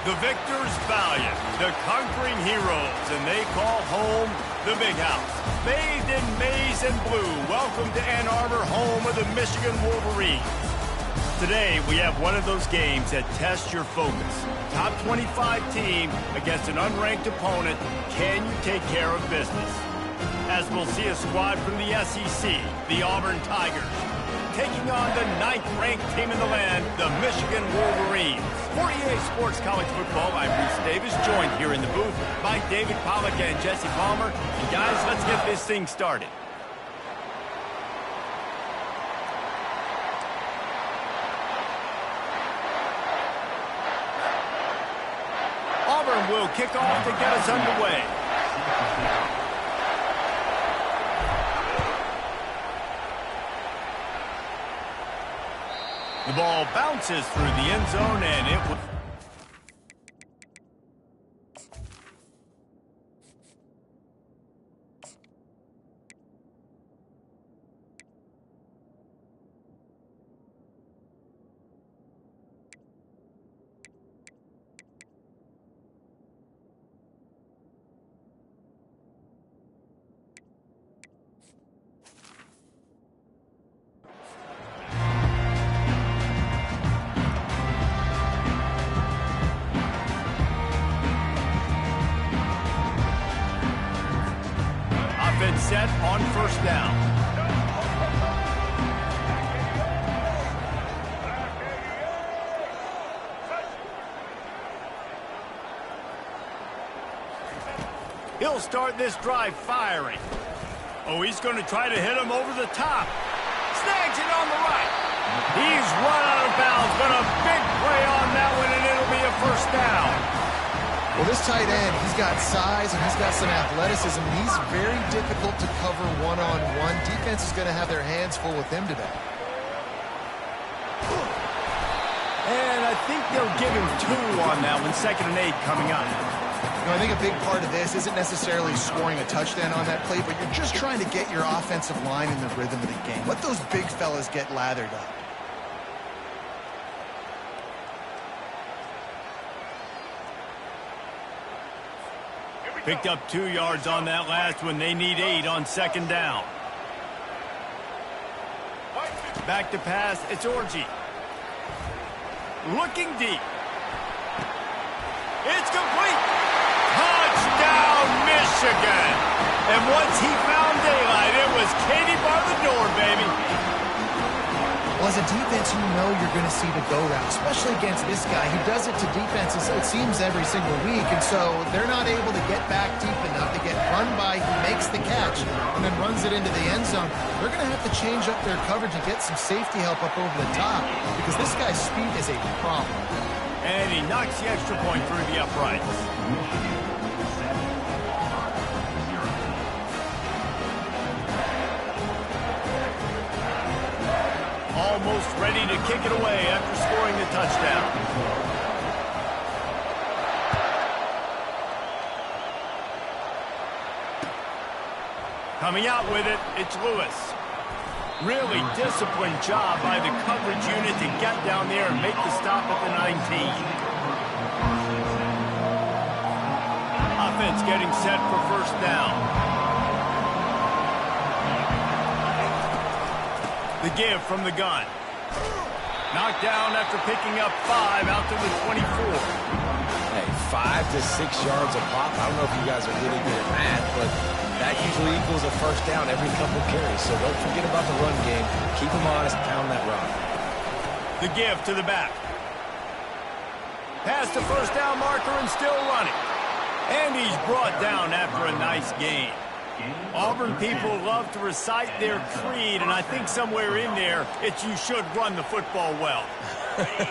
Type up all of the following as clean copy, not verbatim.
The victors valiant, the conquering heroes, and they call home the Big House. Bathed in maize and blue, welcome to Ann Arbor, home of the Michigan Wolverines. Today, we have one of those games that tests your focus. Top 25 team against an unranked opponent. Can you take care of business? As we'll see a squad from the SEC, the Auburn Tigers, taking on the 9th-ranked team in the land, the Michigan Wolverines. For EA Sports College Football, I'm Bruce Davis, joined here in the booth by David Pollack and Jesse Palmer. And guys, let's get this thing started. Auburn will kick off to get us underway. The ball bounces through the end zone, and it will... set on first down. He'll start this drive firing. Oh, he's going to try to hit him over the top. Snags it on the right. He's run out of bounds, but a big play on that one, and it'll be a first down. Well, this tight end, he's got size and he's got some athleticism. He's very difficult to cover one-on-one. Defense is going to have their hands full with him today. And I think they'll give him 2 on that one. 2nd and 8 coming up. You know, I think a big part of this isn't necessarily scoring a touchdown on that play, but you're just trying to get your offensive line in the rhythm of the game. Let those big fellas get lathered up. Picked up 2 yards on that last one. They need 8 on 2nd down. Back to pass. It's Orji. Looking deep. It's complete. Touchdown, Michigan. And once he found daylight, it was Katie bar the door, baby. Well, as a defense, you know you're going to see the go route, especially against this guy. He does it to defenses, it seems, every single week, and so they're not able to get back deep enough to get run by. He makes the catch and then runs it into the end zone. They're going to have to change up their coverage and get some safety help up over the top because this guy's speed is a problem. And he knocks the extra point through the uprights. Almost ready to kick it away after scoring the touchdown. Coming out with it, it's Lewis. Really disciplined job by the coverage unit to get down there and make the stop at the 19. Offense getting set for first down. The give from the gun. Knocked down after picking up 5 out to the 24. Hey, 5 to 6 yards a pop. I don't know if you guys are really good at math, but that usually equals a first down every couple carries. So don't forget about the run game. Keep them honest, pound that rock. The give to the back. Past the first down marker and still running. And he's brought down after a nice gain. Auburn people love to recite their creed, and I think somewhere in there, it's you should run the football well.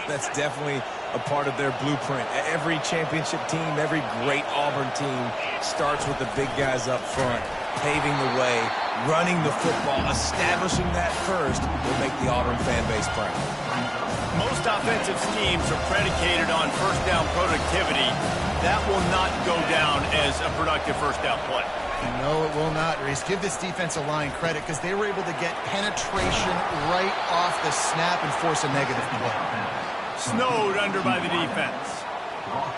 That's definitely a part of their blueprint. Every championship team, every great Auburn team starts with the big guys up front, paving the way, running the football, establishing that first will make the Auburn fan base proud. Most offensive schemes are predicated on first down productivity. That will not go down as a productive first down play. No, it will not, Reese. Give this defensive line credit because they were able to get penetration right off the snap and force a negative play. Snowed under by the defense.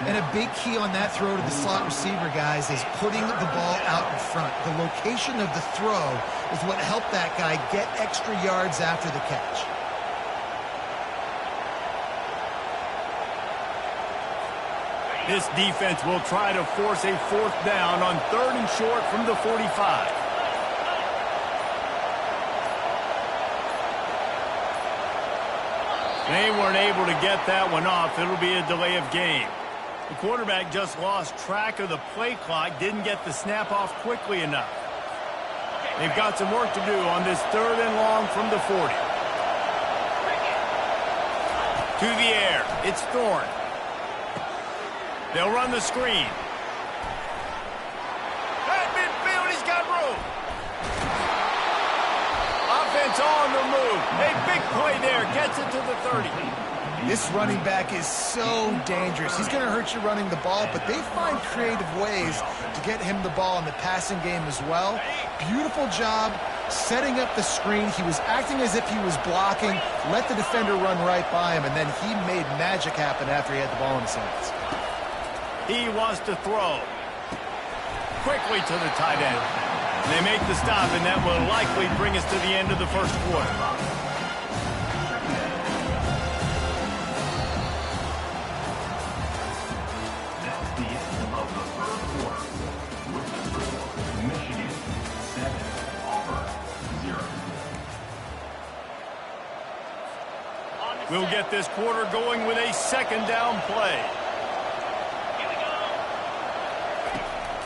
And a big key on that throw to the slot receiver, guys, is putting the ball out in front. The location of the throw is what helped that guy get extra yards after the catch. This defense will try to force a 4th down on 3rd and short from the 45. They weren't able to get that one off. It'll be a delay of game. The quarterback just lost track of the play clock, didn't get the snap off quickly enough. They've got some work to do on this 3rd and long from the 40. To the air, it's Thorne. They'll run the screen. At midfield, he's got room. Offense on the move. A big play there. Gets it to the 30. This running back is so dangerous. He's going to hurt you running the ball, but they find creative ways to get him the ball in the passing game as well. Beautiful job setting up the screen. He was acting as if he was blocking, let the defender run right by him, and then he made magic happen after he had the ball in his hands. He wants to throw. Quickly to the tight end. They make the stop, and that will likely bring us to the end of the first quarter. That's the end of the third quarter. With the score, Michigan 7, Auburn 0. We'll get this quarter going with a 2nd down play.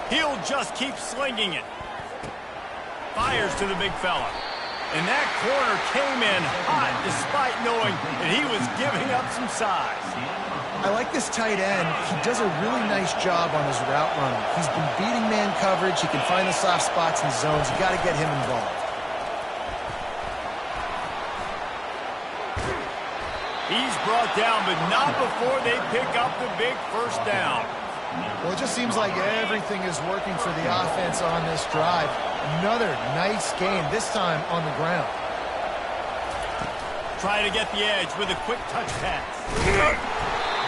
He'll just keep slinging it. Fires to the big fella. And that corner came in hot despite knowing that he was giving up some size. I like this tight end. He does a really nice job on his route running. He's been beating man coverage. He can find the soft spots in zones. You got to get him involved. He's brought down, but not before they pick up the big 1st down. Well, it just seems like everything is working for the offense on this drive. Another nice game, this time on the ground. Try to get the edge with a quick touch pass.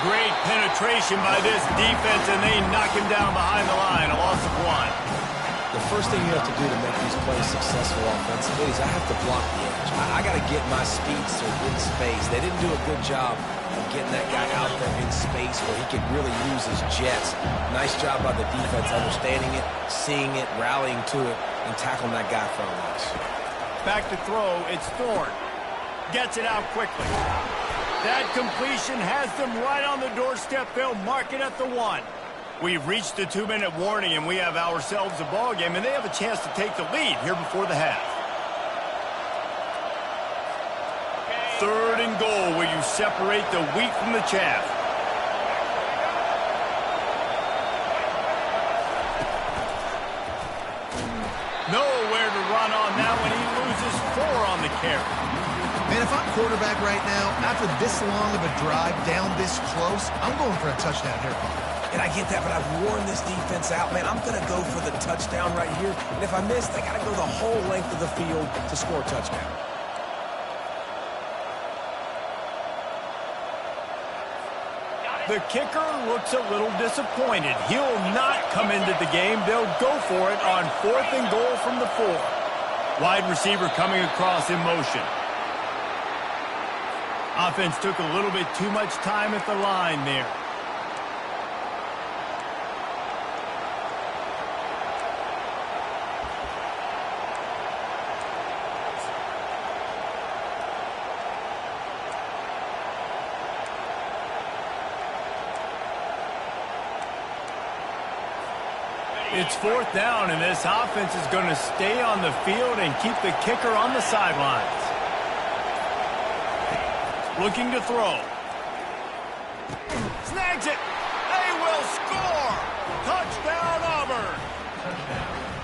Great penetration by this defense, and they knock him down behind the line, a loss of 1. The first thing you have to do to make these plays successful offensively is I have to block the edge. I got to get my speedster in space. They didn't do a good job of getting that guy out there in space where he could really use his jets. Nice job by the defense understanding it, seeing it, rallying to it, and tackling that guy for a loss. Back to throw, it's Thorne. Gets it out quickly. That completion has them right on the doorstep. They'll mark it at the 1. We've reached the 2-minute warning, and we have ourselves a ball game, and they have a chance to take the lead here before the half. 3rd and goal, where you separate the wheat from the chaff. Nowhere to run on that one. He loses 4 on the carry. Man, if I'm quarterback right now, after this long of a drive down this close, I'm going for a touchdown here. And I get that, but I've worn this defense out, man. I'm going to go for the touchdown right here. And if I miss, they got to go the whole length of the field to score a touchdown. The kicker looks a little disappointed. He'll not come into the game. They'll go for it on 4th and goal from the 4. Wide receiver coming across in motion. Offense took a little bit too much time at the line there. It's 4th down, and this offense is going to stay on the field and keep the kicker on the sidelines. Looking to throw. Snags it. They will score. Touchdown, Auburn.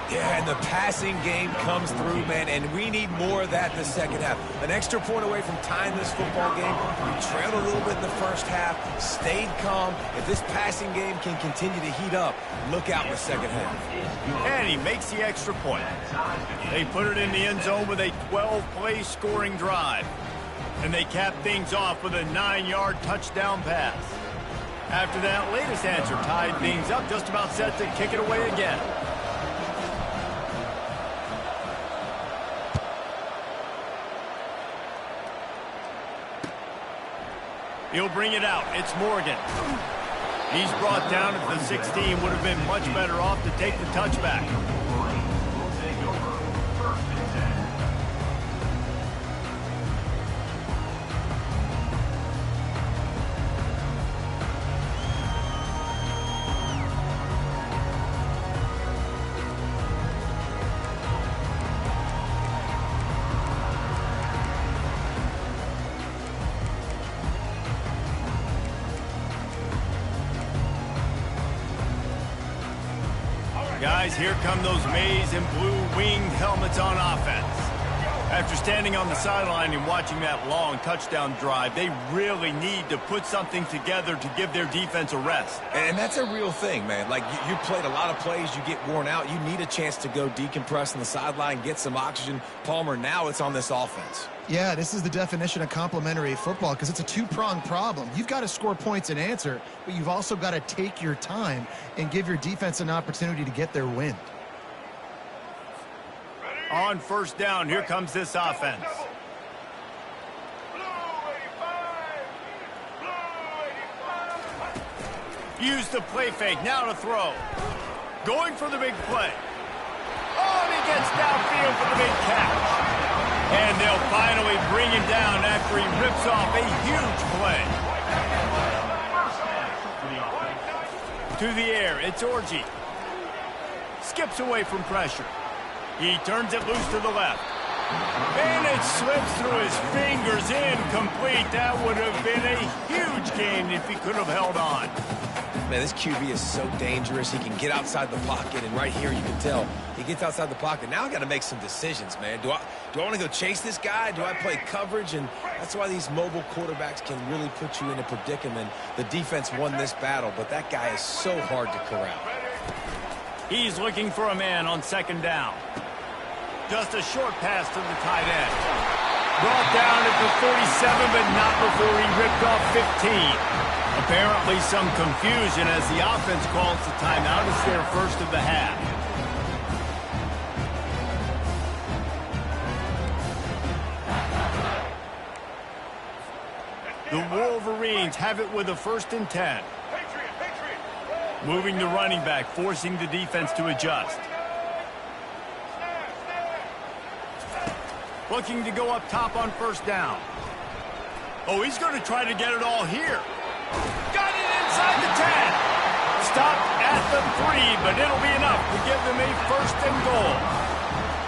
Yeah, and the passing game comes through, man, and we need more of that in the second half. An extra point away from tying this football game. We trailed a little bit in the first half, stayed calm. If this passing game can continue to heat up, look out in the second half. And he makes the extra point. They put it in the end zone with a 12-play scoring drive. And they cap things off with a 9-yard touchdown pass. After that latest answer tied things up, just about set to kick it away again. He'll bring it out. It's Morgan. He's brought down at the 16. Would have been much better off to take the touchback. Will take over 1st and 10. Guys, here come those maize and blue winged helmets on offense. After standing on the sideline and watching that long touchdown drive, they really need to put something together to give their defense a rest. And that's a real thing, man. Like, you played a lot of plays, you get worn out. You need a chance to go decompress on the sideline, get some oxygen. Palmer, now it's on this offense. Yeah, this is the definition of complementary football because it's a two-pronged problem. You've got to score points and answer, but you've also got to take your time and give your defense an opportunity to get their wind. On 1st down, here comes this offense. Use the play fake, now to throw. Going for the big play. Oh, and he gets downfield for the big catch. And they'll finally bring him down after he rips off a huge play. To the air, it's Orji. Skips away from pressure. He turns it loose to the left. And it slips through his fingers, incomplete. That would have been a huge gain if he could have held on. Man, this QB is so dangerous. He can get outside the pocket, and right here you can tell he gets outside the pocket. Now I got to make some decisions, man. Do I want to go chase this guy? Do I play coverage? And that's why these mobile quarterbacks can really put you in a predicament. The defense won this battle, but that guy is so hard to corral. He's looking for a man on 2nd down. Just a short pass to the tight end. Brought down at the 47, but not before he ripped off 15. Apparently some confusion as the offense calls the timeout. It's their first of the half. The Wolverines have it with a 1st and 10. Moving the running back, forcing the defense to adjust. Looking to go up top on 1st down. Oh, he's going to try to get it all here. Got it inside the 10. Stopped at the 3, but it'll be enough to give them a 1st and goal.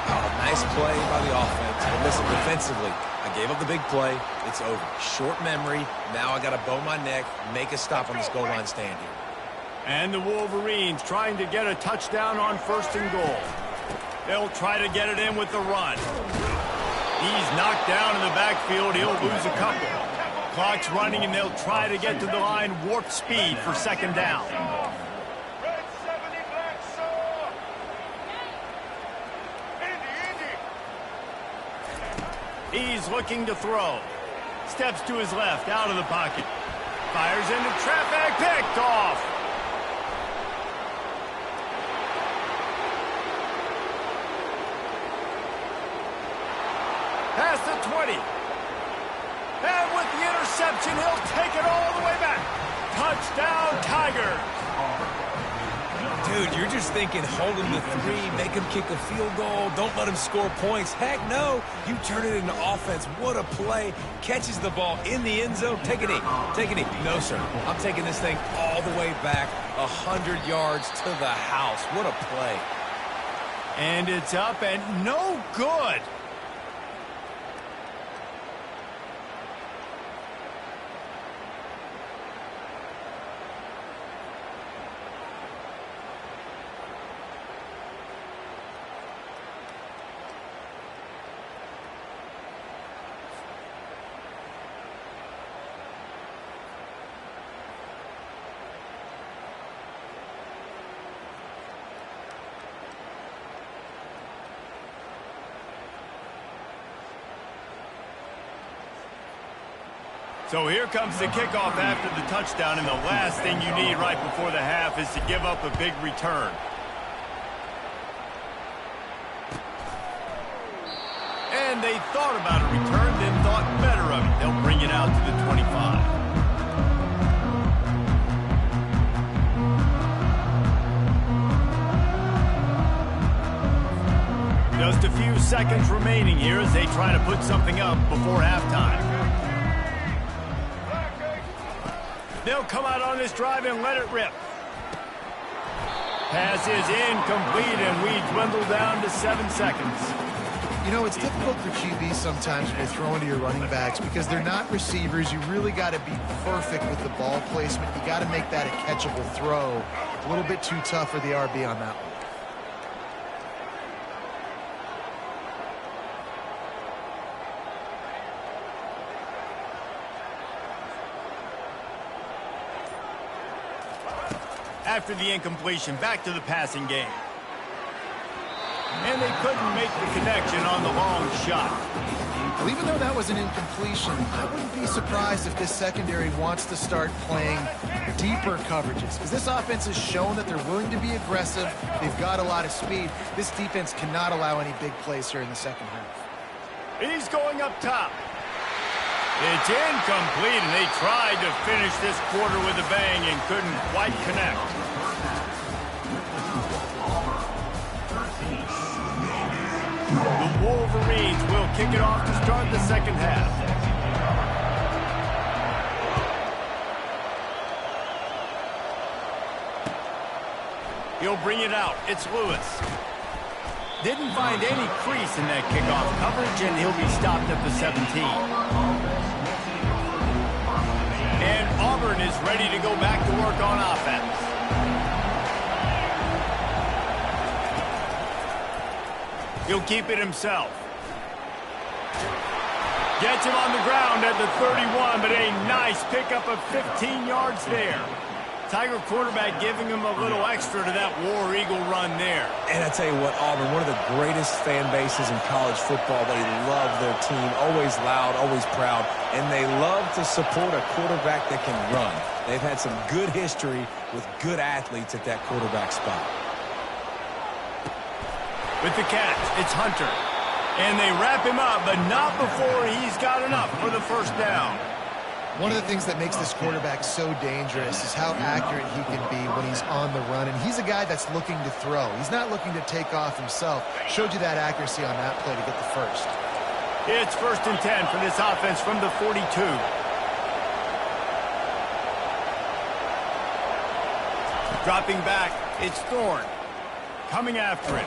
Oh, nice play by the offense. But listen, defensively, I gave up the big play. It's over. Short memory. Now I got to bow my neck, make a stop on this goal line stand here. And the Wolverines trying to get a touchdown on 1st and goal. They'll try to get it in with the run. He's knocked down in the backfield. He'll lose a couple. Clock's running, and they'll try to get to the line warp speed for 2nd down. He's looking to throw. Steps to his left, out of the pocket. Fires into traffic, picked off. Past the 20. And with the interception, he'll take it all the way back. Touchdown, Tigers. Dude, you're just thinking, hold him to 3, make him kick a field goal, don't let him score points. Heck no, you turn it into offense. What a play. Catches the ball in the end zone. Take a knee. Take a knee. No, sir. I'm taking this thing all the way back, 100 yards to the house. What a play. And it's up and no good. So here comes the kickoff after the touchdown, and the last thing you need right before the half is to give up a big return. And they thought about a return, then thought better of it. They'll bring it out to the 25. Just a few seconds remaining here as they try to put something up before halftime. They'll come out on this drive and let it rip. Pass is incomplete, and we dwindle down to 7 seconds. You know, it's difficult for QBs sometimes when you're throwing to your running backs because they're not receivers. You really got to be perfect with the ball placement. You got to make that a catchable throw. A little bit too tough for the RB on that one. After the incompletion, back to the passing game. And they couldn't make the connection on the long shot. Well, even though that was an incompletion, I wouldn't be surprised if this secondary wants to start playing deeper coverages, because this offense has shown that they're willing to be aggressive. They've got a lot of speed. This defense cannot allow any big plays here in the second half. He's going up top. It's incomplete, and they tried to finish this quarter with a bang and couldn't quite connect. The Wolverines will kick it off to start the second half. He'll bring it out. It's Lewis. Didn't find any crease in that kickoff coverage, and he'll be stopped at the 17. And Auburn is ready to go back to work on offense. He'll keep it himself. Gets him on the ground at the 31, but a nice pickup of 15 yards there. Tiger quarterback giving him a little extra to that War Eagle run there. And I tell you what, Auburn, one of the greatest fan bases in college football. They love their team, always loud, always proud, and they love to support a quarterback that can run. They've had some good history with good athletes at that quarterback spot. With the catch, it's Hunter. And they wrap him up, but not before he's got enough for the first down. One of the things that makes this quarterback so dangerous is how accurate he can be when he's on the run. And he's a guy that's looking to throw. He's not looking to take off himself. Showed you that accuracy on that play to get the first. It's 1st and 10 for this offense from the 42. Dropping back, it's Thorne. Coming after him.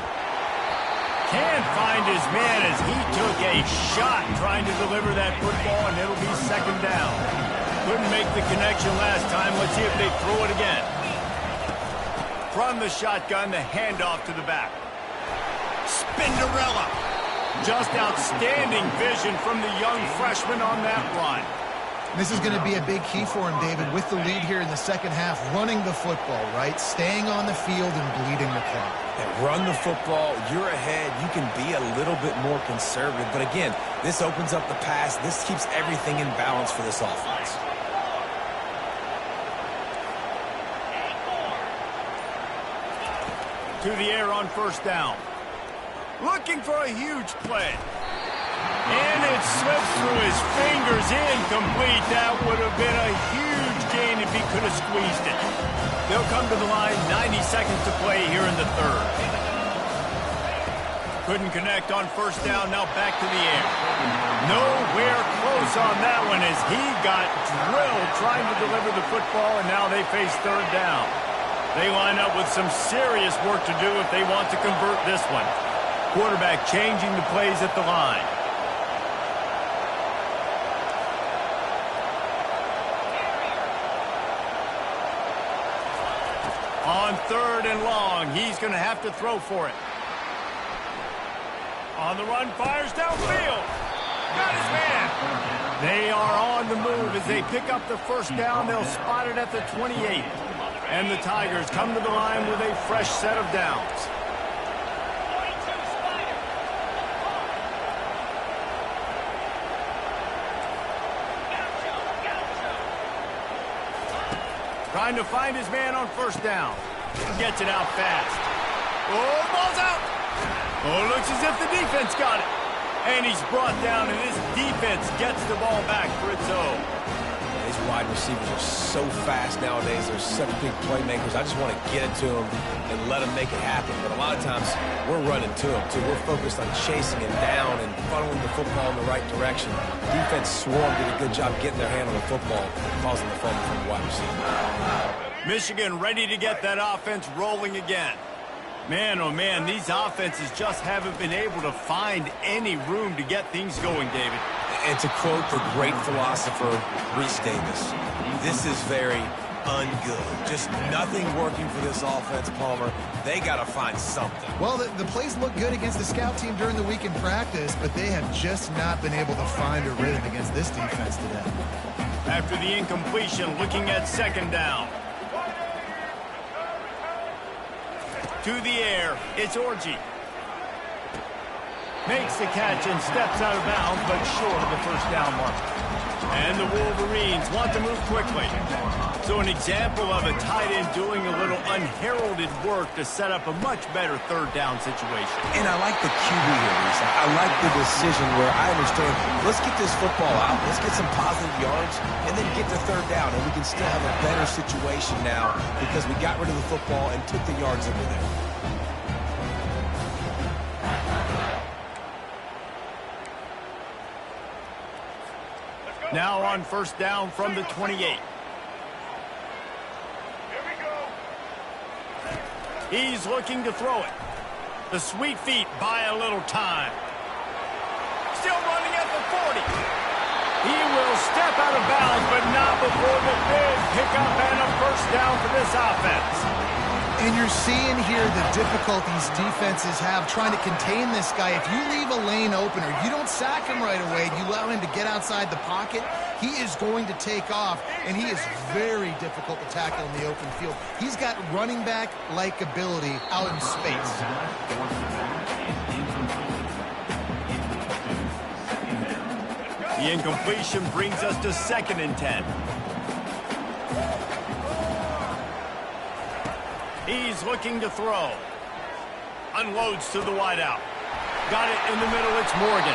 Can't find his man as he took a shot trying to deliver that football, and it'll be second down. Couldn't make the connection last time. Let's see if they throw it again. From the shotgun, the handoff to the back. Spinderella. Just outstanding vision from the young freshman on that run. This is going to be a big key for him, David, with the lead here in the second half, running the football, right? Staying on the field and bleeding the clock. And run the football, you're ahead, you can be a little bit more conservative. But again, this opens up the pass. This keeps everything in balance for this offense. To the air on first down. Looking for a huge play. And it slips through his fingers, incomplete. That would have been a huge gain if he could have squeezed it. They'll come to the line, 90 seconds to play here in the third. Couldn't connect on first down, now back to the air. Nowhere close on that one as he got drilled trying to deliver the football, and now they face third down. They line up with some serious work to do if they want to convert this one. Quarterback changing the plays at the line. On third and long, he's going to have to throw for it. On the run, fires downfield. Got his man. They are on the move as they pick up the first down. They'll spot it at the 28. And the Tigers come to the line with a fresh set of downs. Trying to find his man on first down. Gets it out fast. Oh, the ball's out. Oh, looks as if the defense got it. And he's brought down, and this defense gets the ball back for its own. These wide receivers are so fast nowadays. They're such big playmakers. I just want to get it to them and let them make it happen. But a lot of times, we're running to them, too. We're focused on chasing him down and funneling the football in the right direction. Defense swarm did a good job getting their hand on the football, causing the fumble from the wide receiver. Michigan ready to get that offense rolling again. Man, oh man, these offenses just haven't been able to find any room to get things going, David. And to quote the great philosopher, Reese Davis, this is very ungood. Just nothing working for this offense, Palmer. They got to find something. Well, the plays look good against the scout team during the week in practice, but they have just not been able to find a rhythm against this defense today. After the incompletion, looking at second down. To the air, it's Orji. Makes the catch and steps out of bounds, but short of the first down mark. And the Wolverines want to move quickly. So an example of a tight end doing a little unheralded work to set up a much better third down situation. And I like the QB here, Lisa. I like the decision where I understand, let's get this football out, let's get some positive yards, and then get to third down, and we can still have a better situation now because we got rid of the football and took the yards over there. Now on first down from the 28. He's looking to throw it. The sweet feet buy a little time. Still running at the 40. He will step out of bounds, but not before the big pickup and a first down for this offense. And you're seeing here the difficulties defenses have trying to contain this guy. If you leave a lane open or you don't sack him right away, you allow him to get outside the pocket, he is going to take off, and he is very difficult to tackle in the open field. He's got running back-like ability out in space. The incompletion brings us to 2nd and 10. He's looking to throw. Unloads to the wideout. Got it in the middle, it's Morgan.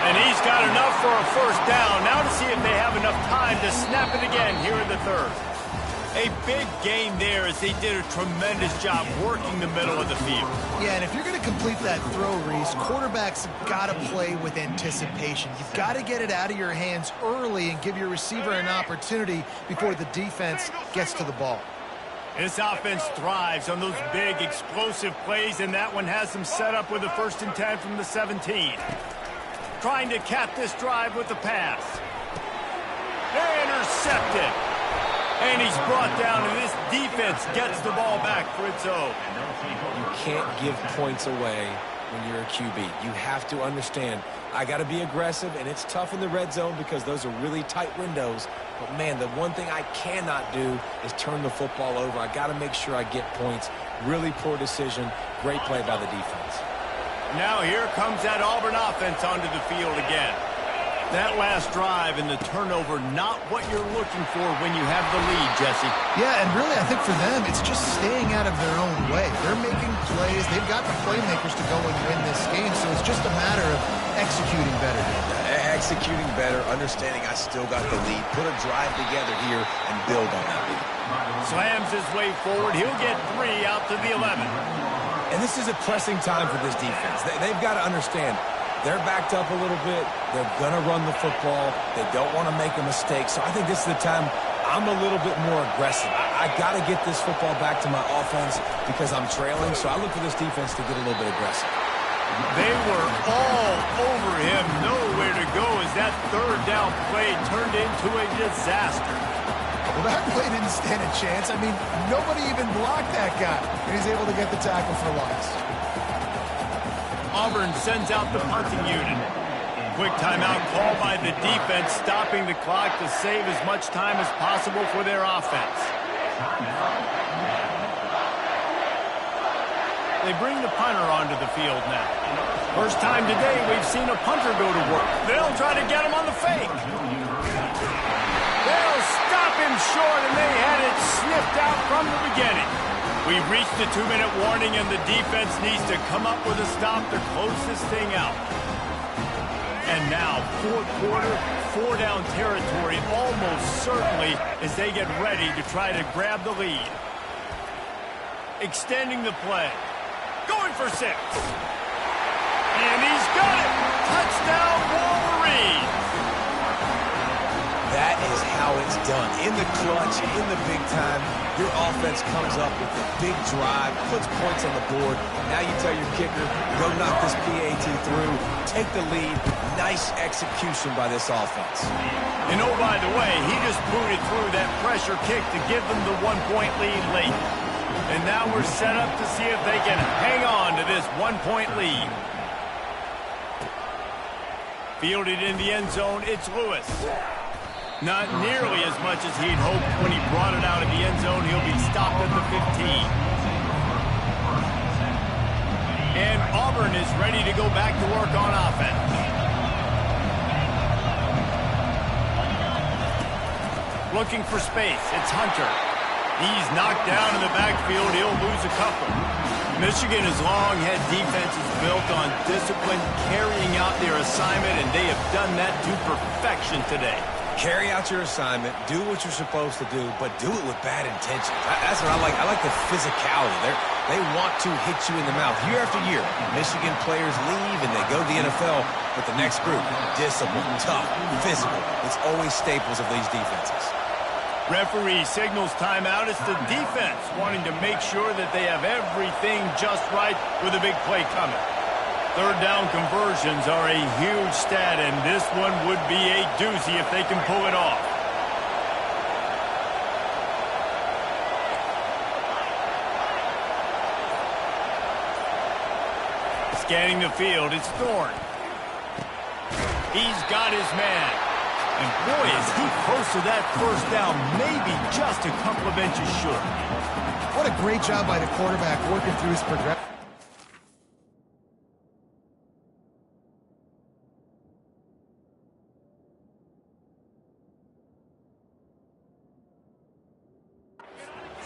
And he's got enough for a first down. Now to see if they have enough time to snap it again here in the third. A big gain there as they did a tremendous job working the middle of the field. Yeah, and if you're going to complete that throw, Reese, quarterbacks got to play with anticipation. You've got to get it out of your hands early and give your receiver an opportunity before the defense gets to the ball. This offense thrives on those big, explosive plays, and that one has them set up with a 1st and 10 from the 17. Trying to cap this drive with the pass. Intercepted. And he's brought down, and this defense gets the ball back for its own. You can't give points away when you're a QB. You have to understand, I got to be aggressive, and it's tough in the red zone because those are really tight windows. But, man, the one thing I cannot do is turn the football over. I got to make sure I get points. Really poor decision. Great play by the defense. Now here comes that Auburn offense onto the field again. That last drive and the turnover, not what you're looking for when you have the lead, Jesse. Yeah, and really, I think for them, it's just staying out of their own way. They're making plays. They've got the playmakers to go and win this game, so it's just a matter of executing better. Executing better, understanding I still got the lead. Put a drive together here and build on that lead. Slams his way forward. He'll get 3 out to the 11. And this is a pressing time for this defense. They've got to understand. They're backed up a little bit. They're going to run the football. They don't want to make a mistake. So I think this is the time I'm a little bit more aggressive. I got to get this football back to my offense because I'm trailing. So I look for this defense to get a little bit aggressive. They were all over him. Nowhere to go as that third down play turned into a disaster. Well, that play didn't stand a chance. I mean, nobody even blocked that guy. And he's able to get the tackle for loss. Auburn sends out the punting unit. Quick timeout call by the defense, stopping the clock to save as much time as possible for their offense. They bring the punter onto the field now. First time today we've seen a punter go to work. They'll try to get him on the fake. They'll stop him him short, and they had it sniffed out from the beginning. We've reached the 2-minute warning, and the defense needs to come up with a stop to close this thing out. And now, fourth quarter, 4-down territory almost certainly as they get ready to try to grab the lead. Extending the play. Going for 6. And he's got it! Touchdown, Wolverines! That is how it's done. In the clutch, in the big time, your offense comes up with a big drive, puts points on the board. Now you tell your kicker, go knock this PAT through, take the lead. Nice execution by this offense. And oh, by the way, he just booted through that pressure kick to give them the 1-point lead late. And now we're set up to see if they can hang on to this 1-point lead. Fielded in the end zone, it's Lewis. Not nearly as much as he'd hoped when he brought it out of the end zone. He'll be stopped at the 15. And Auburn is ready to go back to work on offense. Looking for space, it's Hunter. He's knocked down in the backfield. He'll lose a couple. Michigan has long had defenses built on discipline, carrying out their assignment, and they have done that to perfection today. Carry out your assignment, do what you're supposed to do, but do it with bad intentions. That's what I like. I like the physicality. They want to hit you in the mouth year after year. Michigan players leave and they go to the NFL, but the next group, discipline, tough, physical. It's always staples of these defenses. Referee signals timeout. It's the defense wanting to make sure that they have everything just right with a big play coming. Third down conversions are a huge stat, and this one would be a doozy if they can pull it off. Scanning the field, it's Thorne. He's got his man. And boy, is he close to that first down, maybe just a couple of inches short. What a great job by the quarterback working through his progression.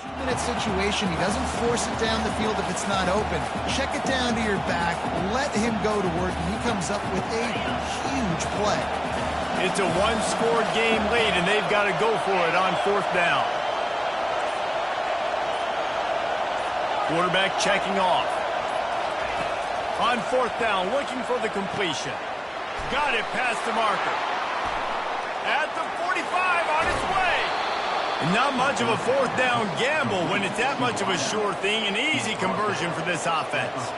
2-minute situation. He doesn't force it down the field if it's not open. Check it down to your back, let him go to work, and he comes up with a huge play. It's a one-score game late, and they've got to go for it on fourth down. Quarterback checking off. On fourth down, looking for the completion. Got it past the marker. At the 45, on its way. And not much of a fourth down gamble when it's that much of a sure thing, an easy conversion for this offense.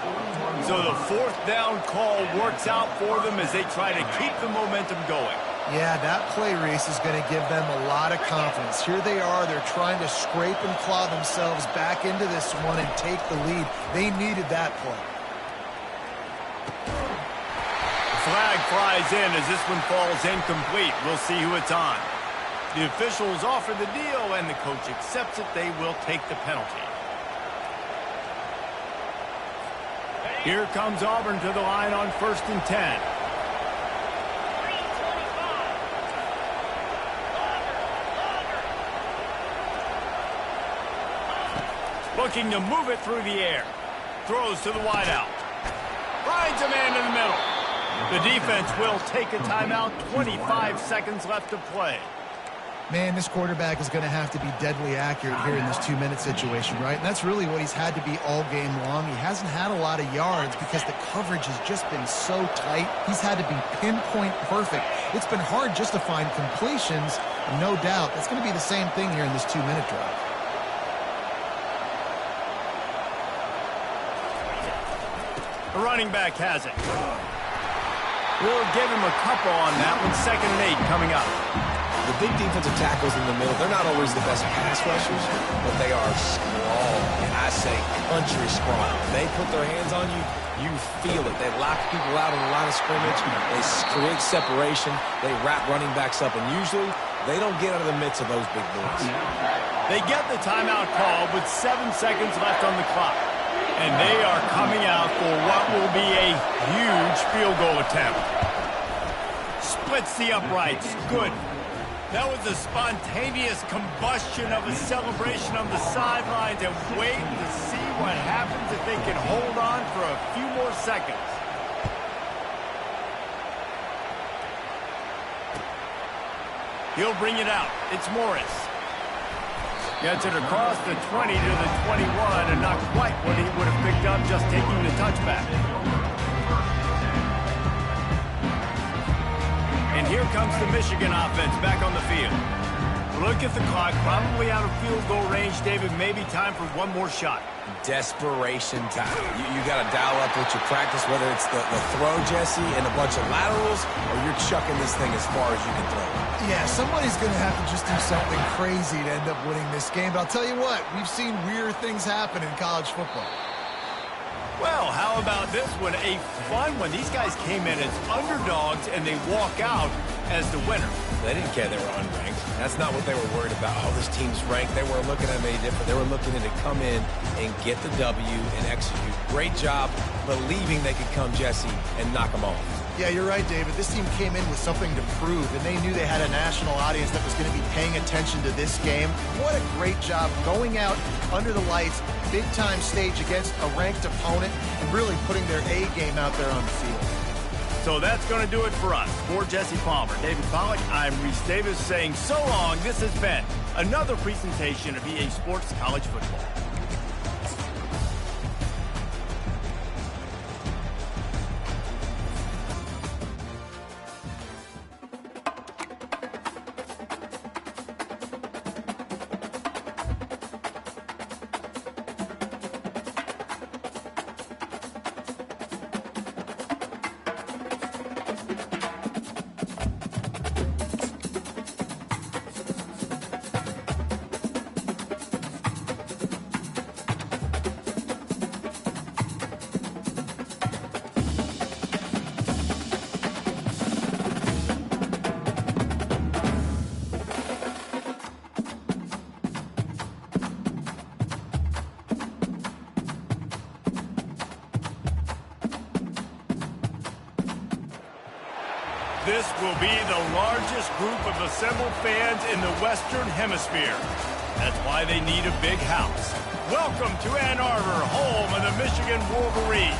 So the fourth down call works out for them as they try to keep the momentum going. Yeah, that play, Reese, is going to give them a lot of confidence. Here they are. They're trying to scrape and claw themselves back into this one and take the lead. They needed that play. Flag flies in as this one falls incomplete. We'll see who it's on. The officials offer the deal, and the coach accepts it. They will take the penalty. Here comes Auburn to the line on 1st and 10. Looking to move it through the air. Throws to the wideout. Finds a man in the middle. The defense will take a timeout. 25 seconds left to play. Man, this quarterback is going to have to be deadly accurate here in this 2-minute situation, right? And that's really what he's had to be all game long. He hasn't had a lot of yards because the coverage has just been so tight. He's had to be pinpoint perfect. It's been hard just to find completions, and no doubt that's going to be the same thing here in this 2-minute drive. The running back has it. We'll give him a couple on that one. 2nd and 8 coming up. The big defensive tackles in the middle, they're not always the best pass rushers, but they are strong, and I say country strong. They put their hands on you, you feel it. They lock people out on the line of scrimmage. They create separation. They wrap running backs up, and usually they don't get out of the midst of those big boys. They get the timeout call with 7 seconds left on the clock. And they are coming out for what will be a huge field goal attempt. Splits the uprights. Good. That was a spontaneous combustion of a celebration on the sidelines, and wait to see what happens if they can hold on for a few more seconds. He'll bring it out. It's Morris. Gets it across the 20 to the 21, and not quite what he would have picked up just taking the touchback. And here comes the Michigan offense back on the field. Look at the clock, probably out of field goal range, David. Maybe time for one more shot. Desperation time. You got to dial up what you practice, whether it's the throw, Jesse, and a bunch of laterals, or you're chucking this thing as far as you can throw it. Yeah, somebody's going to have to just do something crazy to end up winning this game. But I'll tell you what, we've seen weird things happen in college football. Well, how about this one? A fun one. These guys came in as underdogs, and they walk out as the winner. They didn't care they were unranked. That's not what they were worried about. Oh, this team's ranked. They weren't looking at any different. They were looking to come in and get the W and execute. Great job believing they could come, Jesse, and knock them off. Yeah, you're right, David. This team came in with something to prove, and they knew they had a national audience that was going to be paying attention to this game. What a great job going out under the lights, big-time stage against a ranked opponent, and really putting their A game out there on the field. So that's going to do it for us. For Jesse Palmer, David Pollack, I'm Reese Davis saying so long. This has been another presentation of EA Sports College Football. This will be the largest group of assembled fans in the Western Hemisphere. That's why they need a big house. Welcome to Ann Arbor, home of the Michigan Wolverines.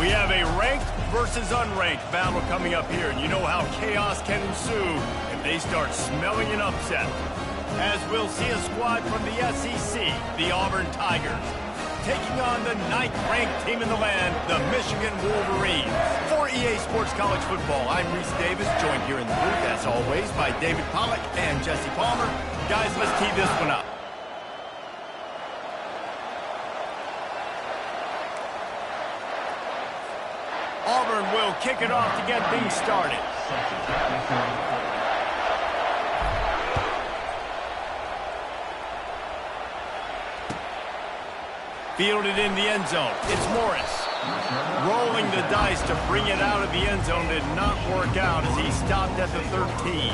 We have a ranked versus unranked battle coming up here, and you know how chaos can ensue if they start smelling an upset. As we'll see a squad from the SEC, the Auburn Tigers, taking on the 9th-ranked team in the land, the Michigan Wolverines. For EA Sports College Football, I'm Reese Davis, joined here in the booth, as always, by David Pollack and Jesse Palmer. Guys, let's tee this one up. Auburn will kick it off to get things started. Fielded in the end zone. It's Morris. Rolling the dice to bring it out of the end zone did not work out as he stopped at the 13.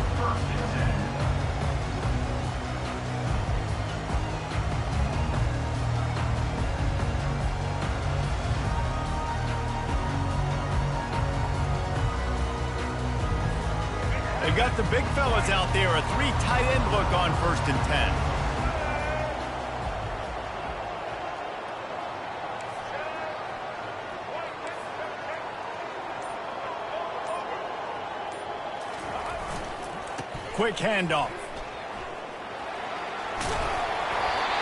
They've got the big fellas out there. A 3 tight end look on 1st and 10. Quick handoff.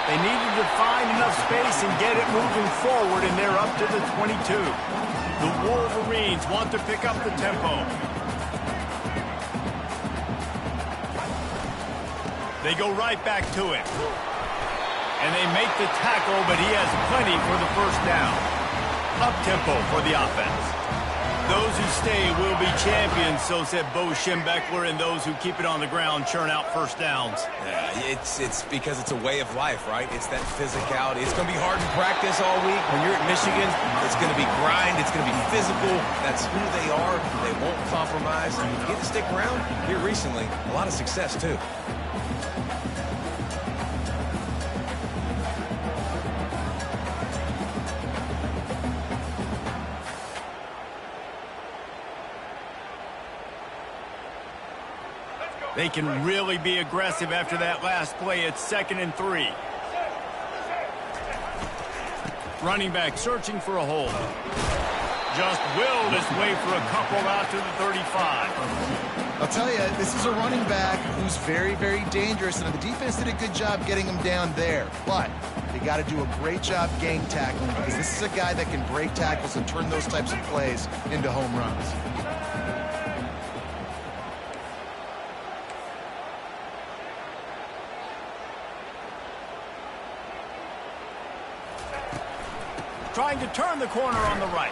They needed to find enough space and get it moving forward, and they're up to the 22. The Wolverines want to pick up the tempo. They go right back to it. And they make the tackle, but he has plenty for the 1st down. Up-tempo for the offense. Those who stay will be champions, so said Bo Schembechler, and those who keep it on the ground churn out 1st downs. Yeah, it's because it's a way of life, right? It's that physicality. It's going to be hard in practice all week. When you're at Michigan, it's going to be grind. It's going to be physical. That's who they are. They won't compromise. And you get to stick around here recently. A lot of success, too. They can really be aggressive after that last play. It's 2nd and 3. Running back searching for a hole. Just willed his way for a couple out to the 35. I'll tell you, this is a running back who's very, very dangerous, and the defense did a good job getting him down there. But you got to do a great job gang tackling, because this is a guy that can break tackles and turn those types of plays into home runs. Trying to turn the corner on the right.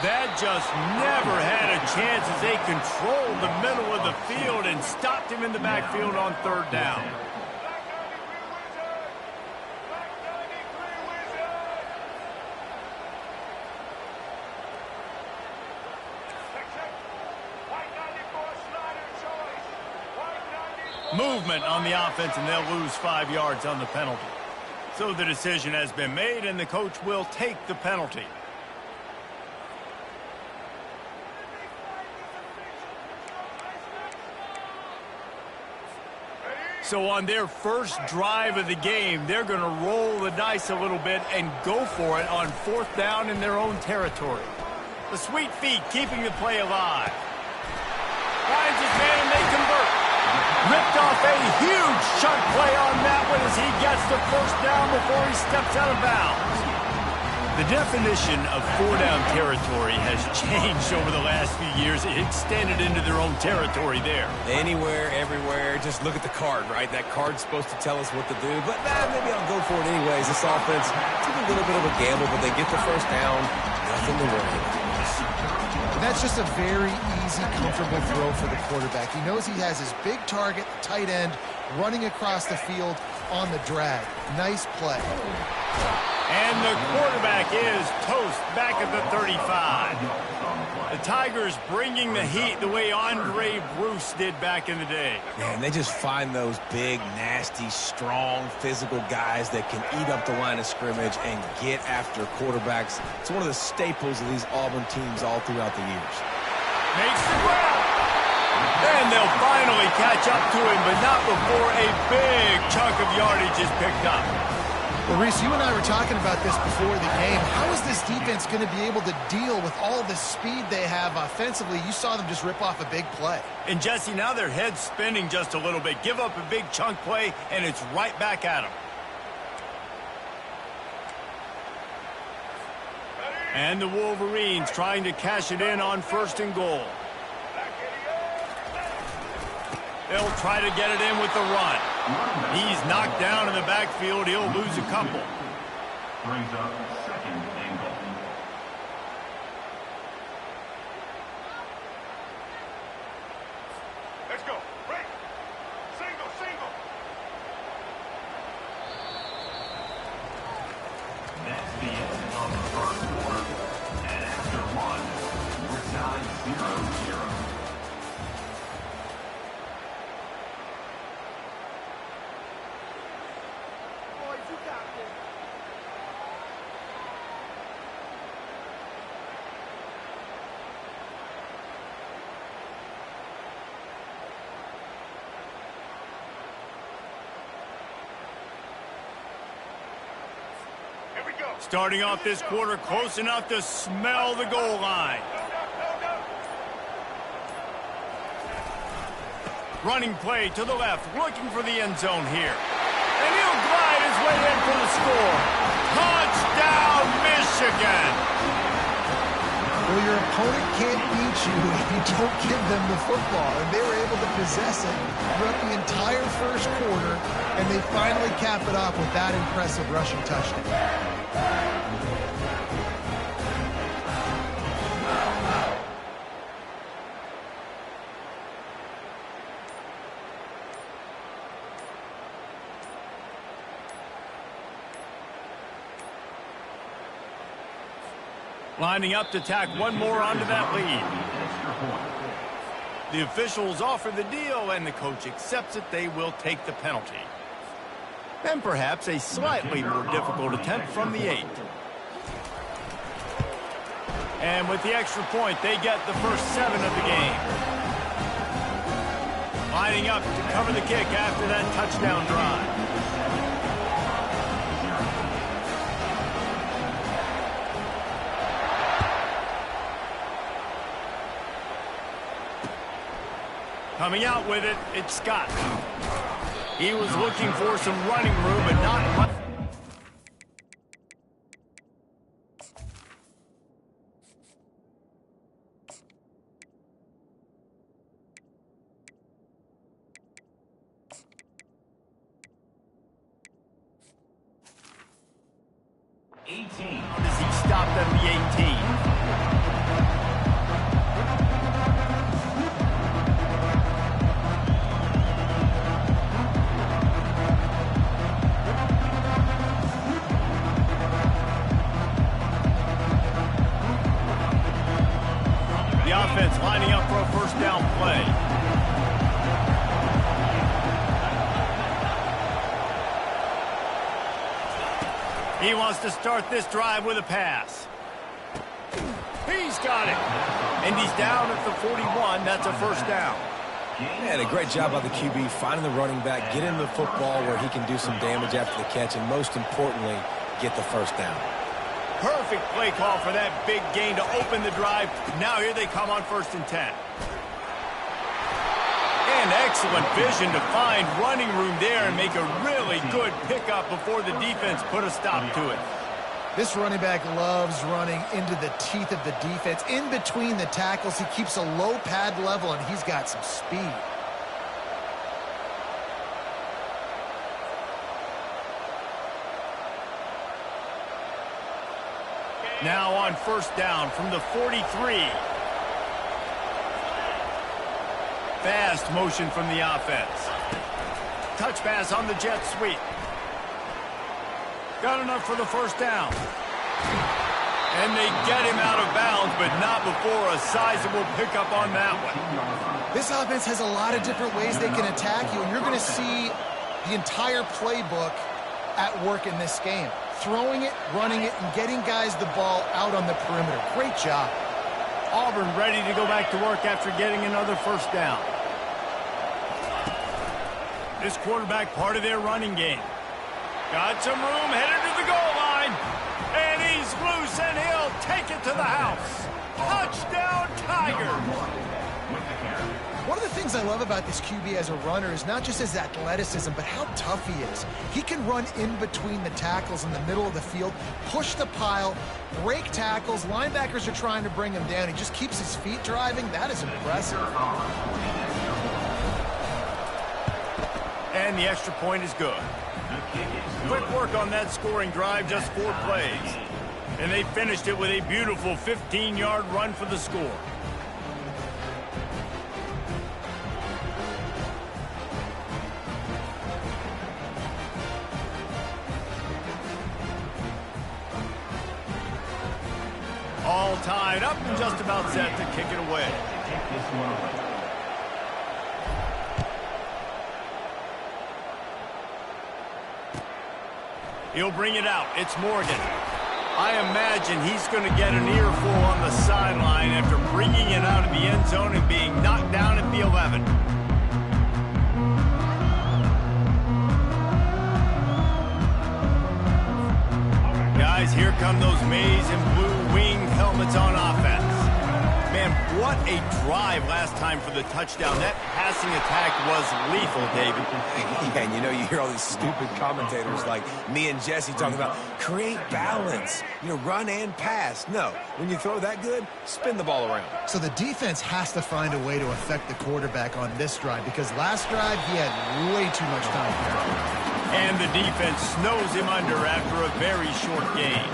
That just never had a chance as they controlled the middle of the field and stopped him in the backfield on 3rd down. Movement on the offense, and they'll lose 5 yards on the penalty. So the decision has been made, and the coach will take the penalty. So on their first drive of the game, they're going to roll the dice a little bit and go for it on 4th down in their own territory. The sweet feet keeping the play alive. Finds his man and they convert. Ripped off a huge chunk play on that one as he gets the 1st down before he steps out of bounds. The definition of 4-down territory has changed over the last few years. It extended into their own territory there. Anywhere, everywhere, just look at the card, right? That card's supposed to tell us what to do, but maybe I'll go for it anyways. This offense took a little bit of a gamble, but they get the 1st down. Nothing to worry about. That's just a very easy, comfortable throw for the quarterback. He knows he has his big target, the tight end, running across the field on the drag. Nice play. And the quarterback is toast back at the 35. The Tigers bringing the heat the way Andre Bruce did back in the day. Man, they just find those big, nasty, strong, physical guys that can eat up the line of scrimmage and get after quarterbacks. It's one of the staples of these Auburn teams all throughout the years. Makes the grab. And they'll finally catch up to him, but not before a big chunk of yardage is picked up. Well, Reese, you and I were talking about this before the game. How is this defense going to be able to deal with all the speed they have offensively? You saw them just rip off a big play. And, Jesse, now their head's spinning just a little bit. Give up a big chunk play, and it's right back at them. And the Wolverines trying to cash it in on 1st and goal. They'll try to get it in with the run. He's knocked down in the backfield. He'll lose a couple. Brings up 2nd and goal. Let's go. Break. Single, single. That's the end of the 1st quarter. And after 1, we're tied 0-0. Starting off this quarter close enough to smell the goal line. Running play to the left, looking for the end zone here. And he'll glide his way in for the score. Touchdown, Michigan! Well, your opponent can't beat you if you don't give them the football. And they were able to possess it throughout the entire 1st quarter, and they finally cap it off with that impressive rushing touchdown. Lining up to tack one more onto that lead. The officials offer the deal, and the coach accepts it. They will take the penalty. And perhaps a slightly more difficult attempt from the 8. And with the extra point, they get the first 7 of the game. lining up to cover the kick after that touchdown drive. Coming out with it, it's Scott. He was looking for some running room, but not much. As he stopped at the 18. The offense lining up for a first down play. He wants to start this drive with a pass. He's got it. And he's down at the 41. That's a first down. Man, a great job by the QB finding the running back, getting the football where he can do some damage after the catch, and most importantly, get the first down. Perfect play call for that big gain to open the drive. Now here they come on 1st and 10. And excellent vision to find running room there and make a really good pickup before the defense put a stop to it. This running back loves running into the teeth of the defense. In between the tackles, he keeps a low pad level, and he's got some speed. Now on 1st down from the 43. Fast motion from the offense. Touch pass on the jet sweep. Got enough for the first down. And they get him out of bounds, but not before a sizable pickup on that one. This offense has a lot of different ways they can attack you, and you're going to see the entire playbook at work in this game. Throwing it, running it, and getting guys the ball out on the perimeter. Great job. Auburn ready to go back to work after getting another first down. This quarterback part of their running game. Got some room, headed to the goal line. And he's loose, and he'll take it to the house. Touchdown, Tigers. One of the things I love about this QB as a runner is not just his athleticism, but how tough he is. He can run in between the tackles in the middle of the field, push the pile, break tackles. Linebackers are trying to bring him down. He just keeps his feet driving. That is impressive. And the extra point is good. Quick work on that scoring drive, just 4 plays. And they finished it with a beautiful 15-yard run for the score. All tied up and just about set to kick it away. He'll bring it out. It's Morgan. I imagine he's going to get an earful on the sideline after bringing it out of the end zone and being knocked down at the 11. Guys, here come those maize and blue wing helmets on offense. Man, what a drive last time for the touchdown. That passing attack was lethal, David. Yeah, and you know, you hear all these stupid commentators like me and Jesse talking about create balance, run and pass. No, when you throw that good, spin the ball around. So the defense has to find a way to affect the quarterback on this drive, because last drive he had way too much time here. And the defense snows him under after a very short game.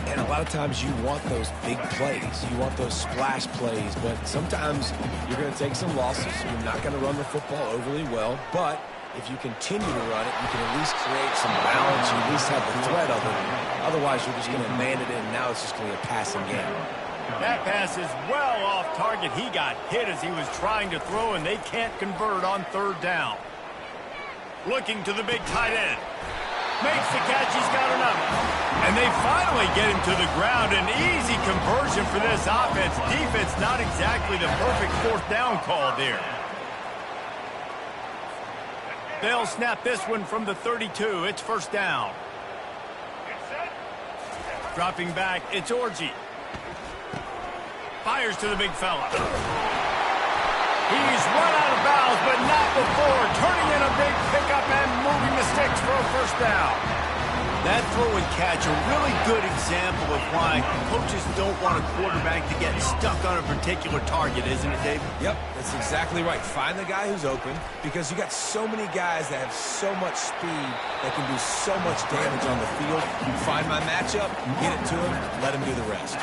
And a lot of times you want those big plays. You want those splash plays, but sometimes you're going to take some losses. You're not going to run the football overly well, but if you continue to run it, you can at least create some balance. You at least have the threat of it. Otherwise, you're just going to man it in. Now it's just going to be a passing game. That pass is well off target. He got hit as he was trying to throw, and they can't convert on 3rd down. Looking to the big tight end. Makes the catch, he's got enough. And they finally get him to the ground. An easy conversion for this offense. Defense not exactly the perfect 4th down call there. They'll snap this one from the 32. It's first down. Dropping back, it's Orji. Fires to the big fella. He's run out of bounds, but not before turning in a big pickup and moving the sticks for a first down. That throw and catch, a really good example of why coaches don't want a quarterback to get stuck on a particular target, isn't it, David? Yep, that's exactly right. Find the guy who's open, because you got so many guys that have so much speed that can do so much damage on the field. Find my matchup, get it to him, let him do the rest.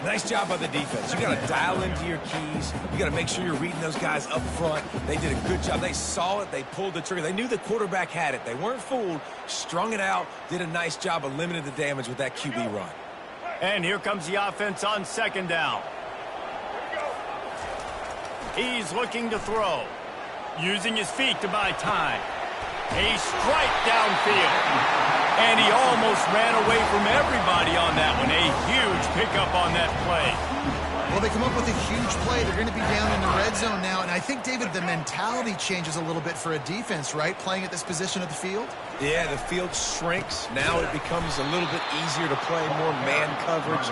Nice job by the defense. You got to dial into your keys. You got to make sure you're reading those guys up front. They did a good job. They saw it. They pulled the trigger. They knew the quarterback had it. They weren't fooled. Strung it out. Did a nice job of limiting the damage with that QB run. And here comes the offense on second down. He's looking to throw. Using his feet to buy time. A strike downfield. And he almost ran away from everybody on that one. A huge pickup on that play. Well, they come up with a huge play. They're going to be down in the red zone now. And I think, David, the mentality changes a little bit for a defense, right? Playing at this position of the field? Yeah, the field shrinks. Now it becomes a little bit easier to play more man coverage,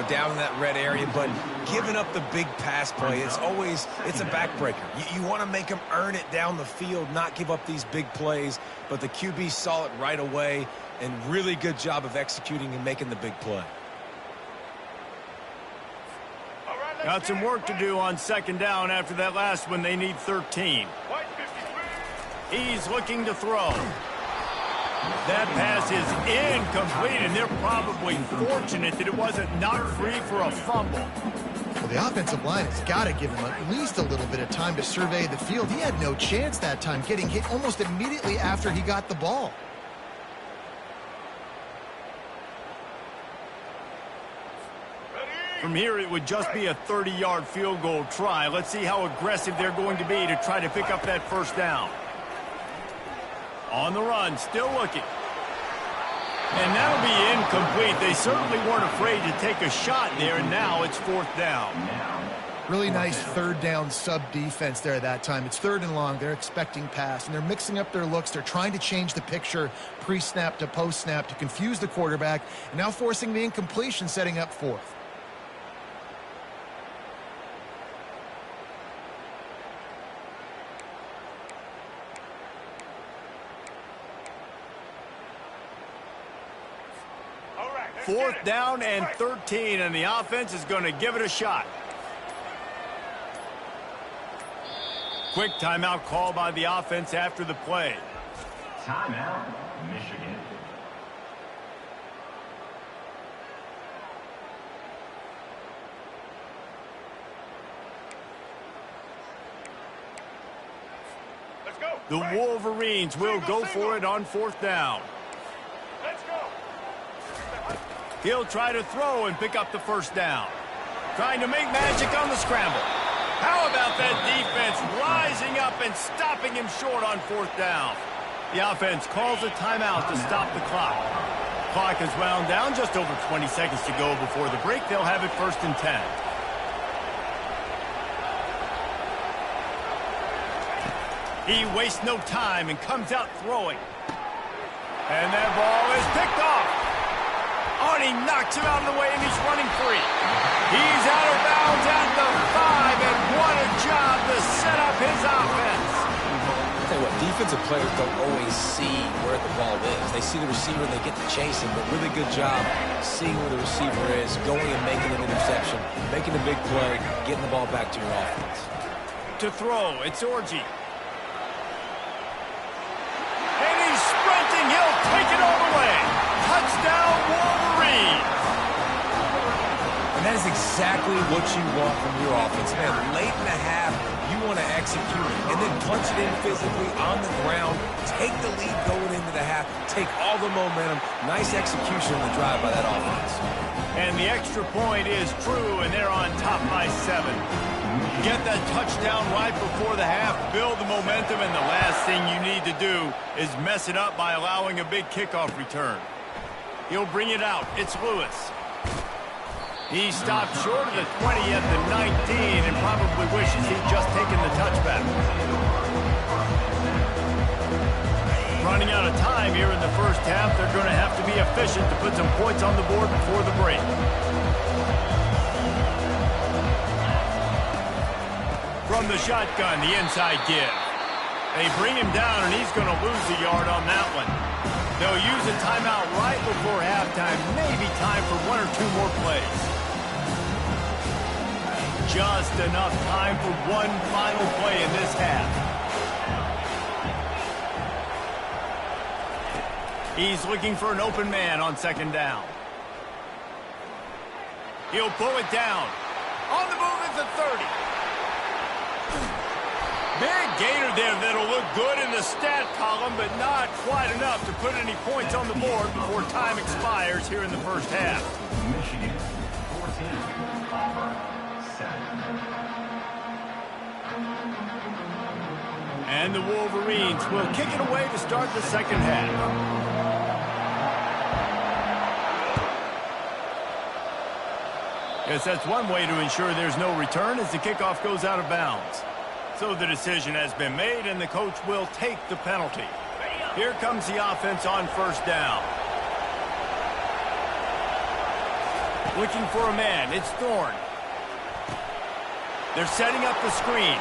down in that red area. But giving up the big pass play, it's a backbreaker. You want to make them earn it down the field, not give up these big plays. But the QB saw it right away, and really good job of executing and making the big play. Got some work to do on second down after that last one. They need 13. He's looking to throw. That pass is incomplete, and they're probably fortunate that it wasn't knocked free for a fumble. Well, the offensive line has got to give him at least a little bit of time to survey the field. He had no chance that time, getting hit almost immediately after he got the ball. From here, it would just be a 30-yard field goal try. Let's see how aggressive they're going to be to try to pick up that first down. On the run, still looking. And that'll be incomplete. They certainly weren't afraid to take a shot there, and now it's fourth down. Really nice third down sub-defense there that time. It's third and long. They're expecting pass, and they're mixing up their looks. They're trying to change the picture pre-snap to post-snap to confuse the quarterback, and now forcing the incompletion, setting up fourth. Fourth down and 13, and the offense is going to give it a shot. Quick timeout call by the offense after the play. Timeout, Michigan. Let's go. The Wolverines will go for it on fourth down. Let's go. He'll try to throw and pick up the first down. Trying to make magic on the scramble. How about that defense rising up and stopping him short on fourth down? The offense calls a timeout to stop the clock. Clock is wound down, just over 20 seconds to go before the break. They'll have it first and 10. He wastes no time and comes out throwing. And that ball is picked off. Oh, and he knocks him out of the way, and he's running free. He's out of bounds at the 5, and what a job to set up his offense. I'll tell you what, defensive players don't always see where the ball is. They see the receiver, and they get to chase him, but really good job seeing where the receiver is, going and making an interception, making a big play, getting the ball back to your offense. To throw, it's Orji. And he's sprinting. He'll take it all the way. Touchdown, Wolverines. And that is exactly what you want from your offense. Man, late in the half, you want to execute and then punch it in physically on the ground, take the lead going into the half, take all the momentum. Nice execution on the drive by that offense. And the extra point is true, and they're on top by 7. Get that touchdown right before the half, build the momentum, and the last thing you need to do is mess it up by allowing a big kickoff return. He'll bring it out. It's Lewis. He stopped short of the 20 at the 19 and probably wishes he'd just taken the touchback. Running out of time here in the first half. They're going to have to be efficient to put some points on the board before the break. From the shotgun, the inside give. They bring him down, and he's going to lose a yard on that one. They'll use a timeout right before halftime. Maybe time for one or two more plays. Just enough time for one final play in this half. He's looking for an open man on second down. He'll pull it down. On the move is the 30. Big gainer there that'll look good in the stat column, but not quite enough to put any points on the board before time expires here in the first half. Michigan 14, Auburn 7. And the Wolverines will kick it away to start the second half. Guess that's one way to ensure there's no return as the kickoff goes out of bounds. So the decision has been made, and the coach will take the penalty. Here comes the offense on first down. Looking for a man. It's Thorne. They're setting up the screen.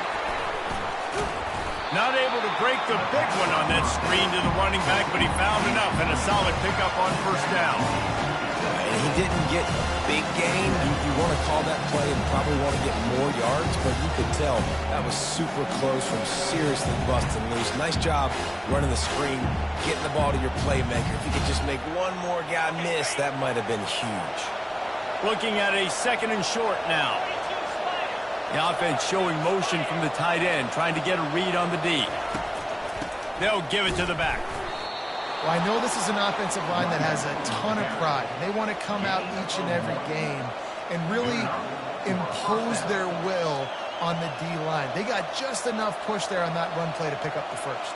Not able to break the big one on that screen to the running back, but he found enough and a solid pickup on first down. And he didn't get a big gain. You want to call that play and probably want to get more yards, but you could tell that was super close from seriously busting loose. Nice job running the screen, getting the ball to your playmaker. If you could just make one more guy miss, that might have been huge. Looking at a second and short now. The offense showing motion from the tight end, trying to get a read on the D. They'll give it to the back. Well, I know this is an offensive line that has a ton of pride. They want to come out each and every game and really impose their will on the D-line. They got just enough push there on that run play to pick up the first.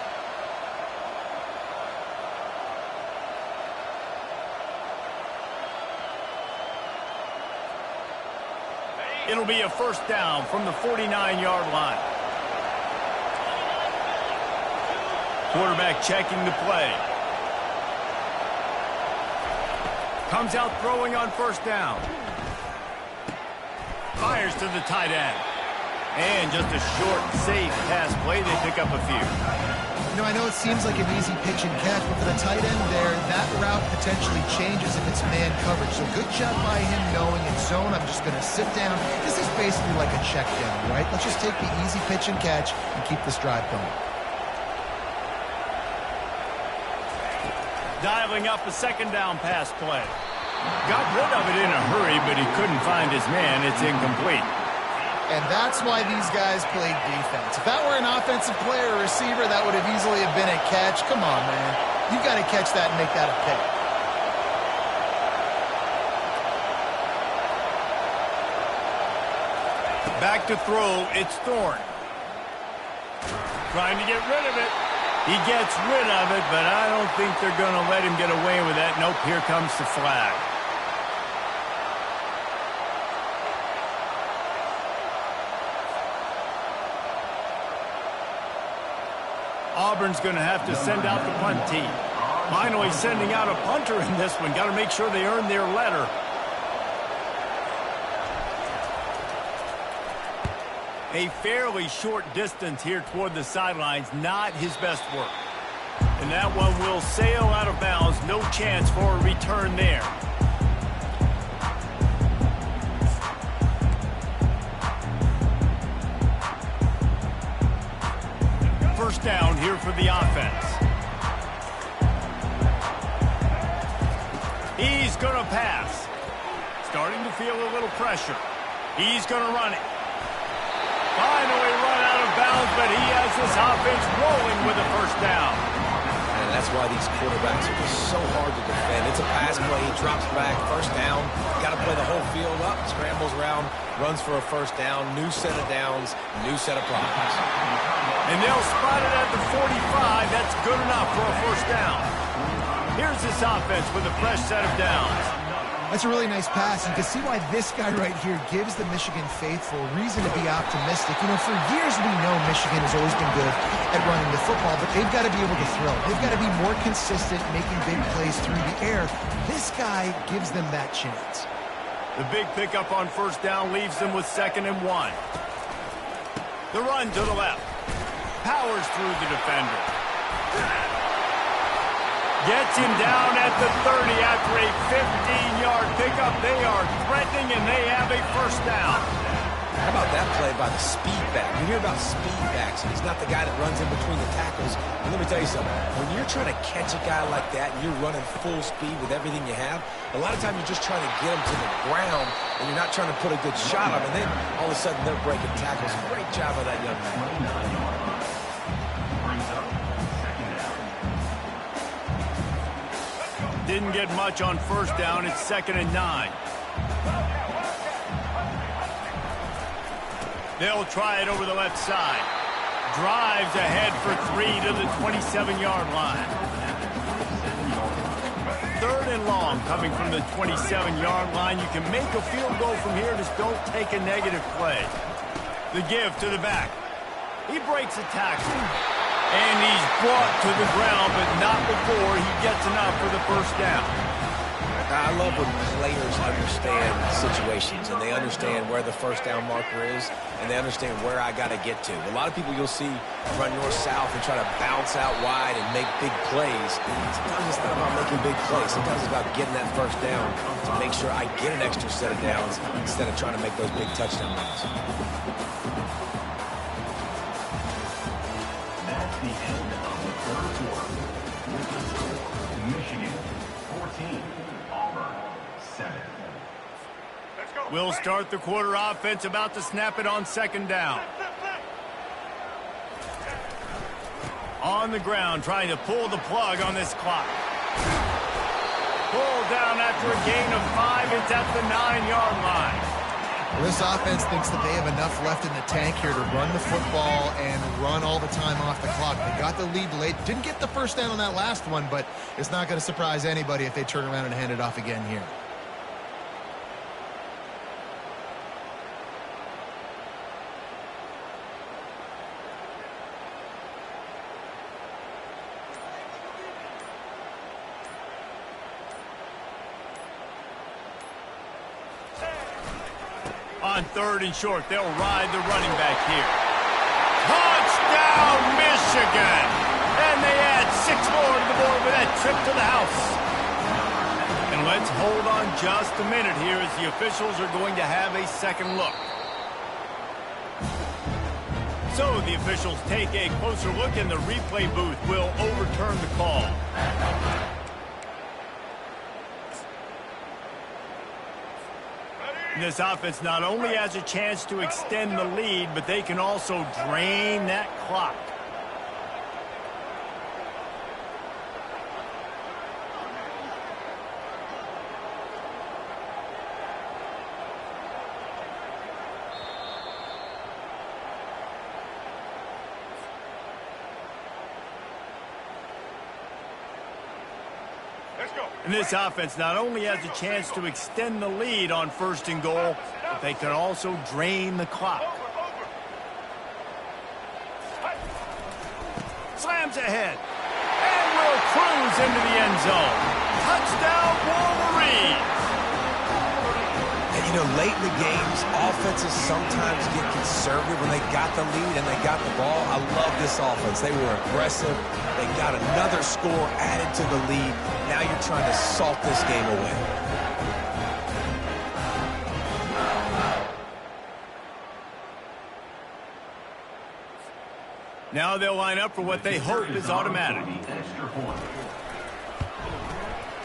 It'll be a first down from the 49-yard line. Quarterback checking the play. Comes out throwing on first down. Fires to the tight end. And just a short, safe pass play. They pick up a few. You know, I know it seems like an easy pitch and catch, but for the tight end there, that route potentially changes if it's man coverage. So good job by him knowing it's zone. I'm just going to sit down. This is basically like a check down, right? Let's just take the easy pitch and catch and keep this drive going. Dialing up a second down pass play. Got rid of it in a hurry, but he couldn't find his man. It's incomplete. And that's why these guys played defense. If that were an offensive player or receiver, that would have easily have been a catch. Come on, man. You've got to catch that and make that a pick. Back to throw, it's Thorne. Trying to get rid of it. He gets rid of it, but I don't think they're going to let him get away with that. Nope, here comes the flag. Auburn's going to have to send out the punt team. Finally sending out a punter in this one. Got to make sure they earn their letter. A fairly short distance here toward the sidelines. Not his best work. And that one will sail out of bounds. No chance for a return there. First down here for the offense. He's going to pass. Starting to feel a little pressure. He's going to run it. Finally run out of bounds, but he has this offense rolling with a first down. And that's why these quarterbacks are just so hard to defend. It's a pass play. He drops back. First down. Got to play the whole field up. Scrambles around. Runs for a first down. New set of downs. New set of problems. And they'll spot it at the 45. That's good enough for a first down. Here's this offense with a fresh set of downs. That's a really nice pass. You can see why this guy right here gives the Michigan faithful reason to be optimistic. You know, for years we know Michigan has always been good at running the football, but they've got to be able to throw. They've got to be more consistent making big plays through the air. This guy gives them that chance. The big pickup on first down leaves them with 2nd and 1. The run to the left. Powers through the defender. Gets him down at the 30 after a 15-yard pickup. They are threatening, and they have a first down. How about that play by the speed back? You hear about speed backs. He's not the guy that runs in between the tackles. And let me tell you something. When you're trying to catch a guy like that and you're running full speed with everything you have, a lot of times you're just trying to get him to the ground, and you're not trying to put a good shot on him. And then all of a sudden they're breaking tackles. Great job by that young man. Didn't get much on first down. It's 2nd and 9. They'll try it over the left side. Drives ahead for 3 to the 27-yard line. 3rd and long coming from the 27-yard line. You can make a field goal from here. Just don't take a negative play. The give to the back. He breaks a tackle. And he's brought to the ground, but not before he gets enough for the first down. I love when players understand situations, and they understand where the first down marker is, and they understand where I got to get to. A lot of people you'll see run north-south and try to bounce out wide and make big plays. Sometimes it's not about making big plays. Sometimes it's about getting that first down to make sure I get an extra set of downs instead of trying to make those big touchdown runs. The end of the third quarter. With the score, Michigan 14, Auburn 7. We'll start the quarter offense, about to snap it on 2nd down. On the ground, trying to pull the plug on this clock. Pulled down after a gain of 5. It's at the 9-yard line. Well, this offense thinks that they have enough left in the tank here to run the football and run all the time off the clock. They got the lead late. Didn't get the first down on that last one, but it's not going to surprise anybody if they turn around and hand it off again here. On 3rd and short, they'll ride the running back here. Touchdown, Michigan! And they add 6 more to the board with that trip to the house. And let's hold on just a minute here as the officials are going to have a second look. So the officials take a closer look, and the replay booth will overturn the call. This offense not only has a chance to extend the lead, but they can also drain that clock. And this offense not only has a chance to extend the lead on 1st and goal, but they can also drain the clock. Slams ahead. And will cruise into the end zone. Touchdown, Wolverines! And, you know, late in the games, offenses sometimes get conservative when they got the lead and they got the ball. I love this offense. They were aggressive. They got another score added to the lead. Now you're trying to salt this game away. Now they'll line up for what they hope is automatic.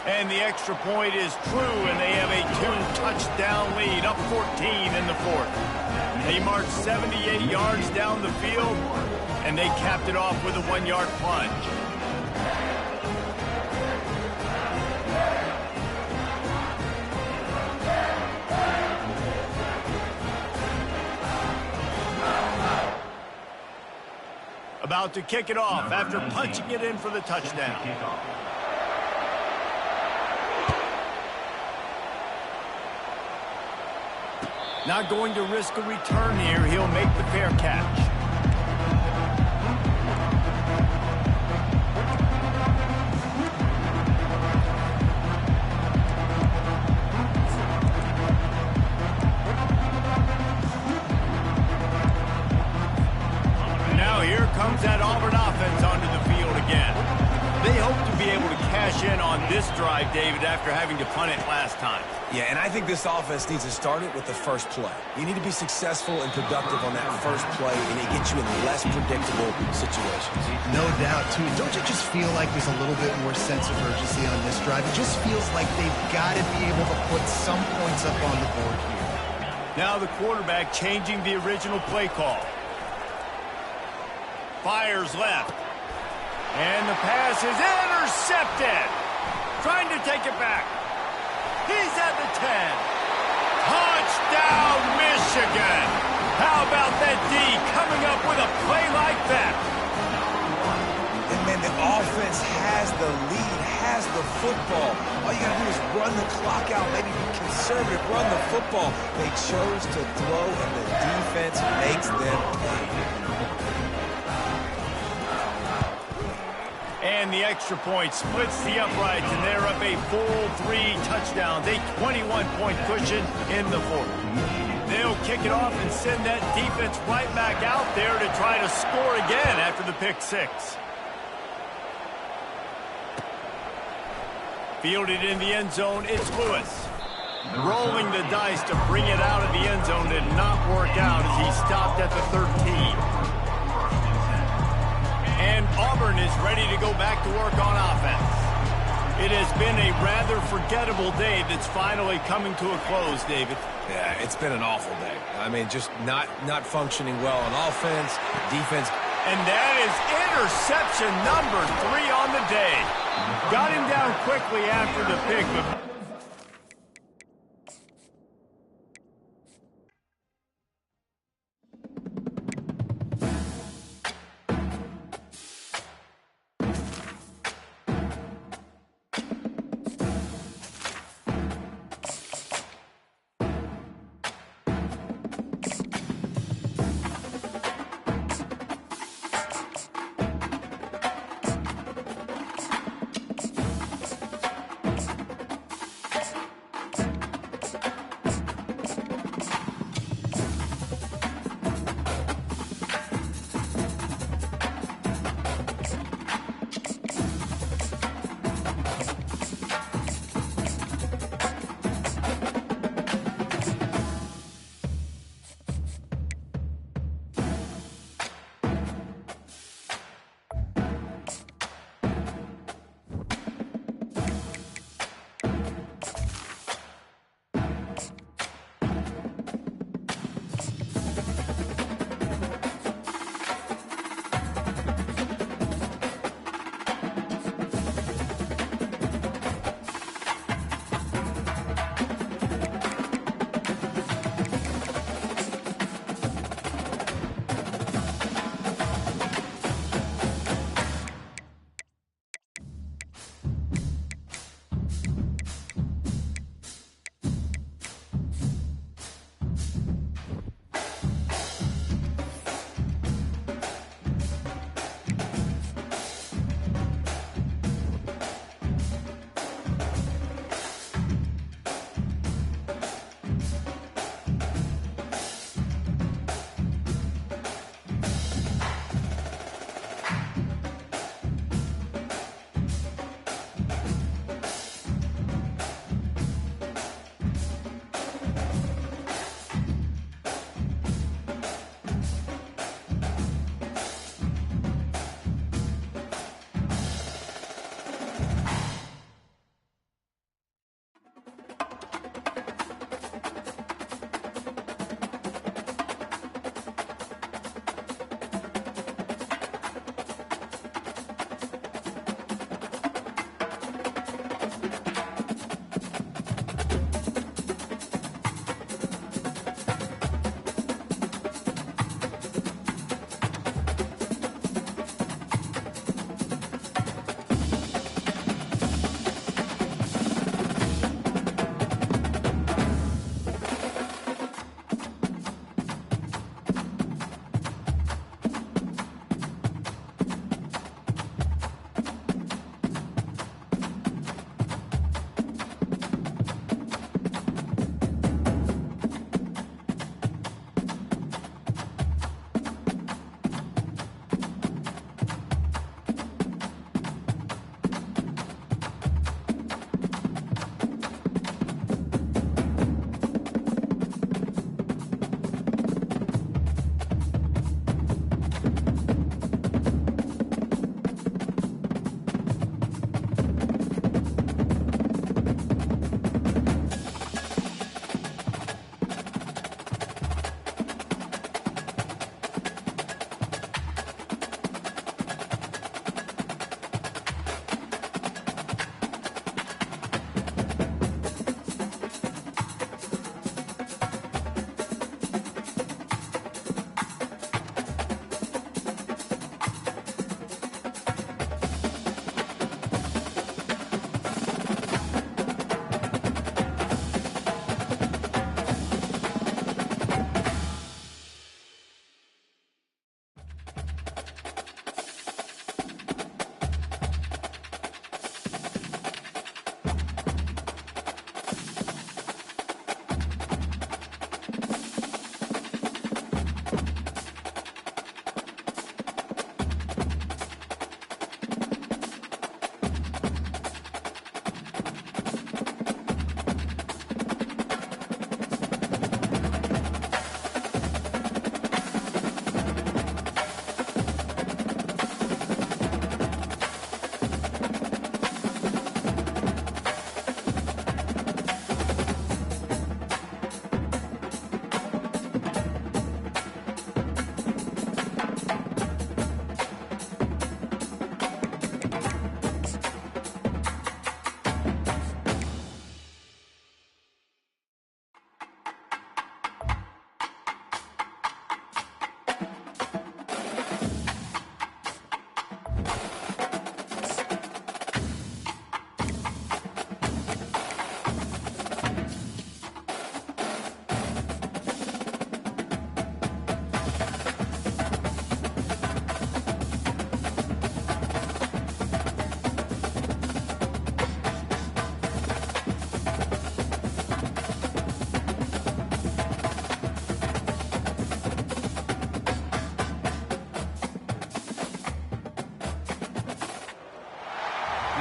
And the extra point is true, and they have a 2-touchdown lead, up 14 in the 4th. They marched 78 yards down the field, and they capped it off with a 1-yard plunge. About to kick it off after punching it in for the touchdown. Not going to risk a return here. He'll make the fair catch. Now here comes that Auburn offense onto the field again. They hope to be able to cash in on this drive, David, after having to punt it last time. Yeah, and I think this offense needs to start it with the first play. You need to be successful and productive on that first play, and it gets you in less predictable situations. No doubt, too. Don't you just feel like there's a little bit more sense of urgency on this drive? It just feels like they've got to be able to put some points up on the board here. Now the quarterback changing the original play call. Fires left. And the pass is intercepted. Trying to take it back. He's at the 10. Touchdown, Michigan. How about that D coming up with a play like that? And, man, the offense has the lead, has the football. All you got to do is run the clock out, maybe be conservative, run the football. They chose to throw, and the defense makes them pay. And the extra point splits the uprights, and they're up a full 3 touchdowns, a 21-point cushion in the fourth. They'll kick it off and send that defense right back out there to try to score again after the pick 6. Fielded in the end zone, it's Lewis. Rolling the dice to bring it out of the end zone did not work out as he stopped at the 13. And Auburn is ready to go back to work on offense. It has been a rather forgettable day that's finally coming to a close, David. Yeah, it's been an awful day. I mean, just not functioning well on offense, defense. And that is interception number 3 on the day. Got him down quickly after the pick, but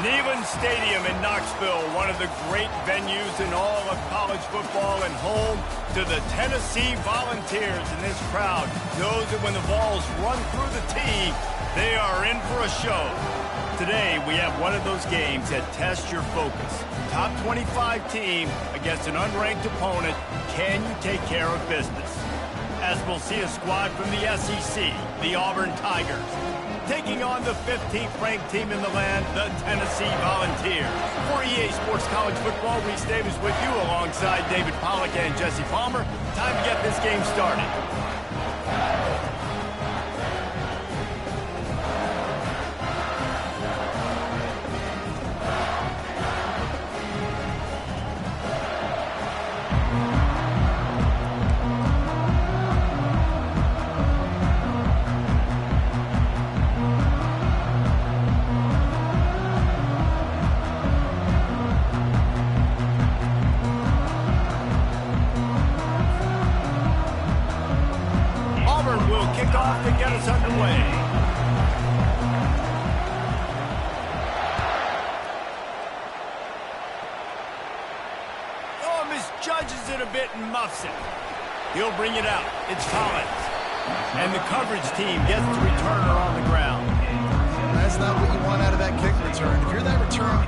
Neyland Stadium in Knoxville, one of the great venues in all of college football and home to the Tennessee Volunteers. And this crowd knows that when the balls run through the tee, they are in for a show. Today, we have one of those games that tests your focus. Top 25 team against an unranked opponent. Can you take care of business? As we'll see a squad from the SEC, the Auburn Tigers, taking on the 15th ranked team in the land, the Tennessee Volunteers. For EA Sports College Football, Reese Davis with you alongside David Pollack and Jesse Palmer. Time to get this game started. To get us underway. Oh, misjudges it a bit and muffs it. He'll bring it out. It's Collins. And the coverage team gets the returner on the ground. That's not what you want out of that kick return. If you're that return...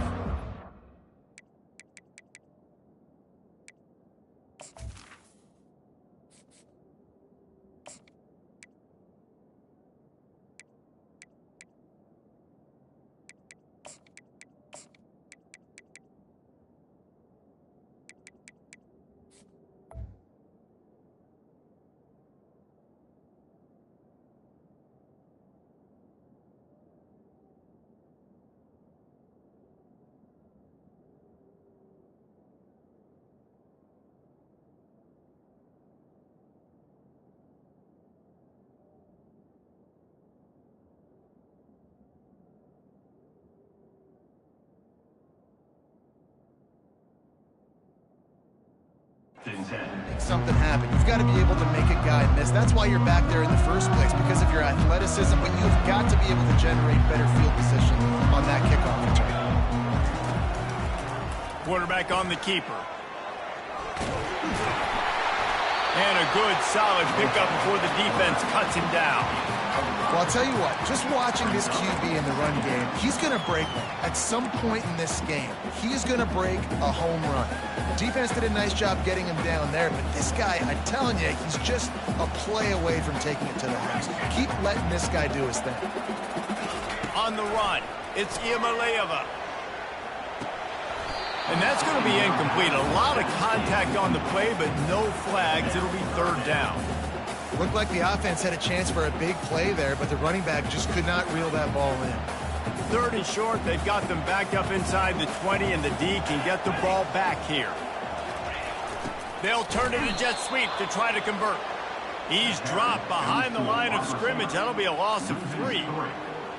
Make something happen. You've got to be able to make a guy miss. That's why you're back there in the first place, because of your athleticism, but you've got to be able to generate better field position on that kickoff return. Quarterback on the keeper. And a good, solid pickup before the defense cuts him down. Well, I'll tell you what, just watching this QB in the run game, he's going to break one. At some point in this game, he's going to break a home run. Defense did a nice job getting him down there, but this guy, I'm telling you, he's just a play away from taking it to the house. Keep letting this guy do his thing. On the run, it's Iamaleava. And that's going to be incomplete. A lot of contact on the play, but no flags. It'll be third down. Looked like the offense had a chance for a big play there, but the running back just could not reel that ball in. Third and short, they've got them backed up inside the 20, and the D can get the ball back here. They'll turn it a jet sweep to try to convert. He's dropped behind the line of scrimmage. That'll be a loss of 3.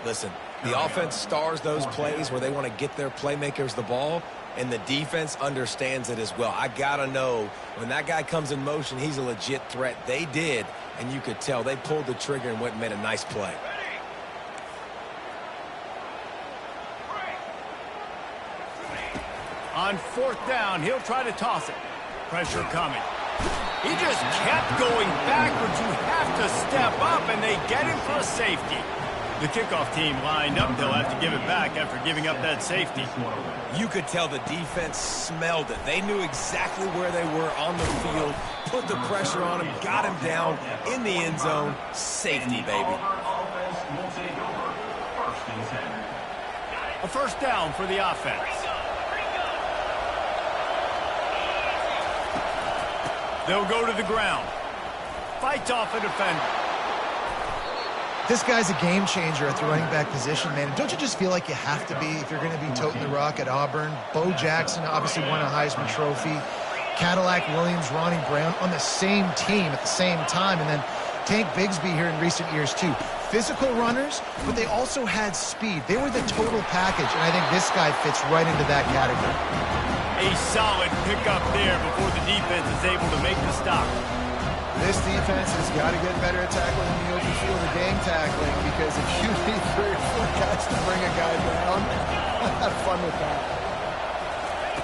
Listen, the offense stars those plays where they want to get their playmakers the ball, and the defense understands it as well. I got to know when that guy comes in motion, he's a legit threat. They did, and you could tell they pulled the trigger and went and made a nice play. On fourth down, he'll try to toss it. Pressure coming. He just kept going backwards. You have to step up, and they get him for a safety. The kickoff team lined up. They'll have to give it back after giving up that safety. You could tell the defense smelled it. They knew exactly where they were on the field, put the pressure on him, got him down in the end zone. Safety, baby. A first down for the offense. They'll go to the ground. Fights off a defender. This guy's a game changer at the running back position, man. Don't you just feel like you have to be if you're going to be toting the rock at Auburn? Bo Jackson obviously won a Heisman Trophy. Cadillac Williams, Ronnie Brown on the same team at the same time. And then Tank Bigsby here in recent years, too. Physical runners, but they also had speed. They were the total package, and I think this guy fits right into that category. A solid pickup there before the defense is able to make the stop. This defense has got to get better at tackling in the open field or game tackling, because if you need 3 or 4 guys to bring a guy down, have fun with that.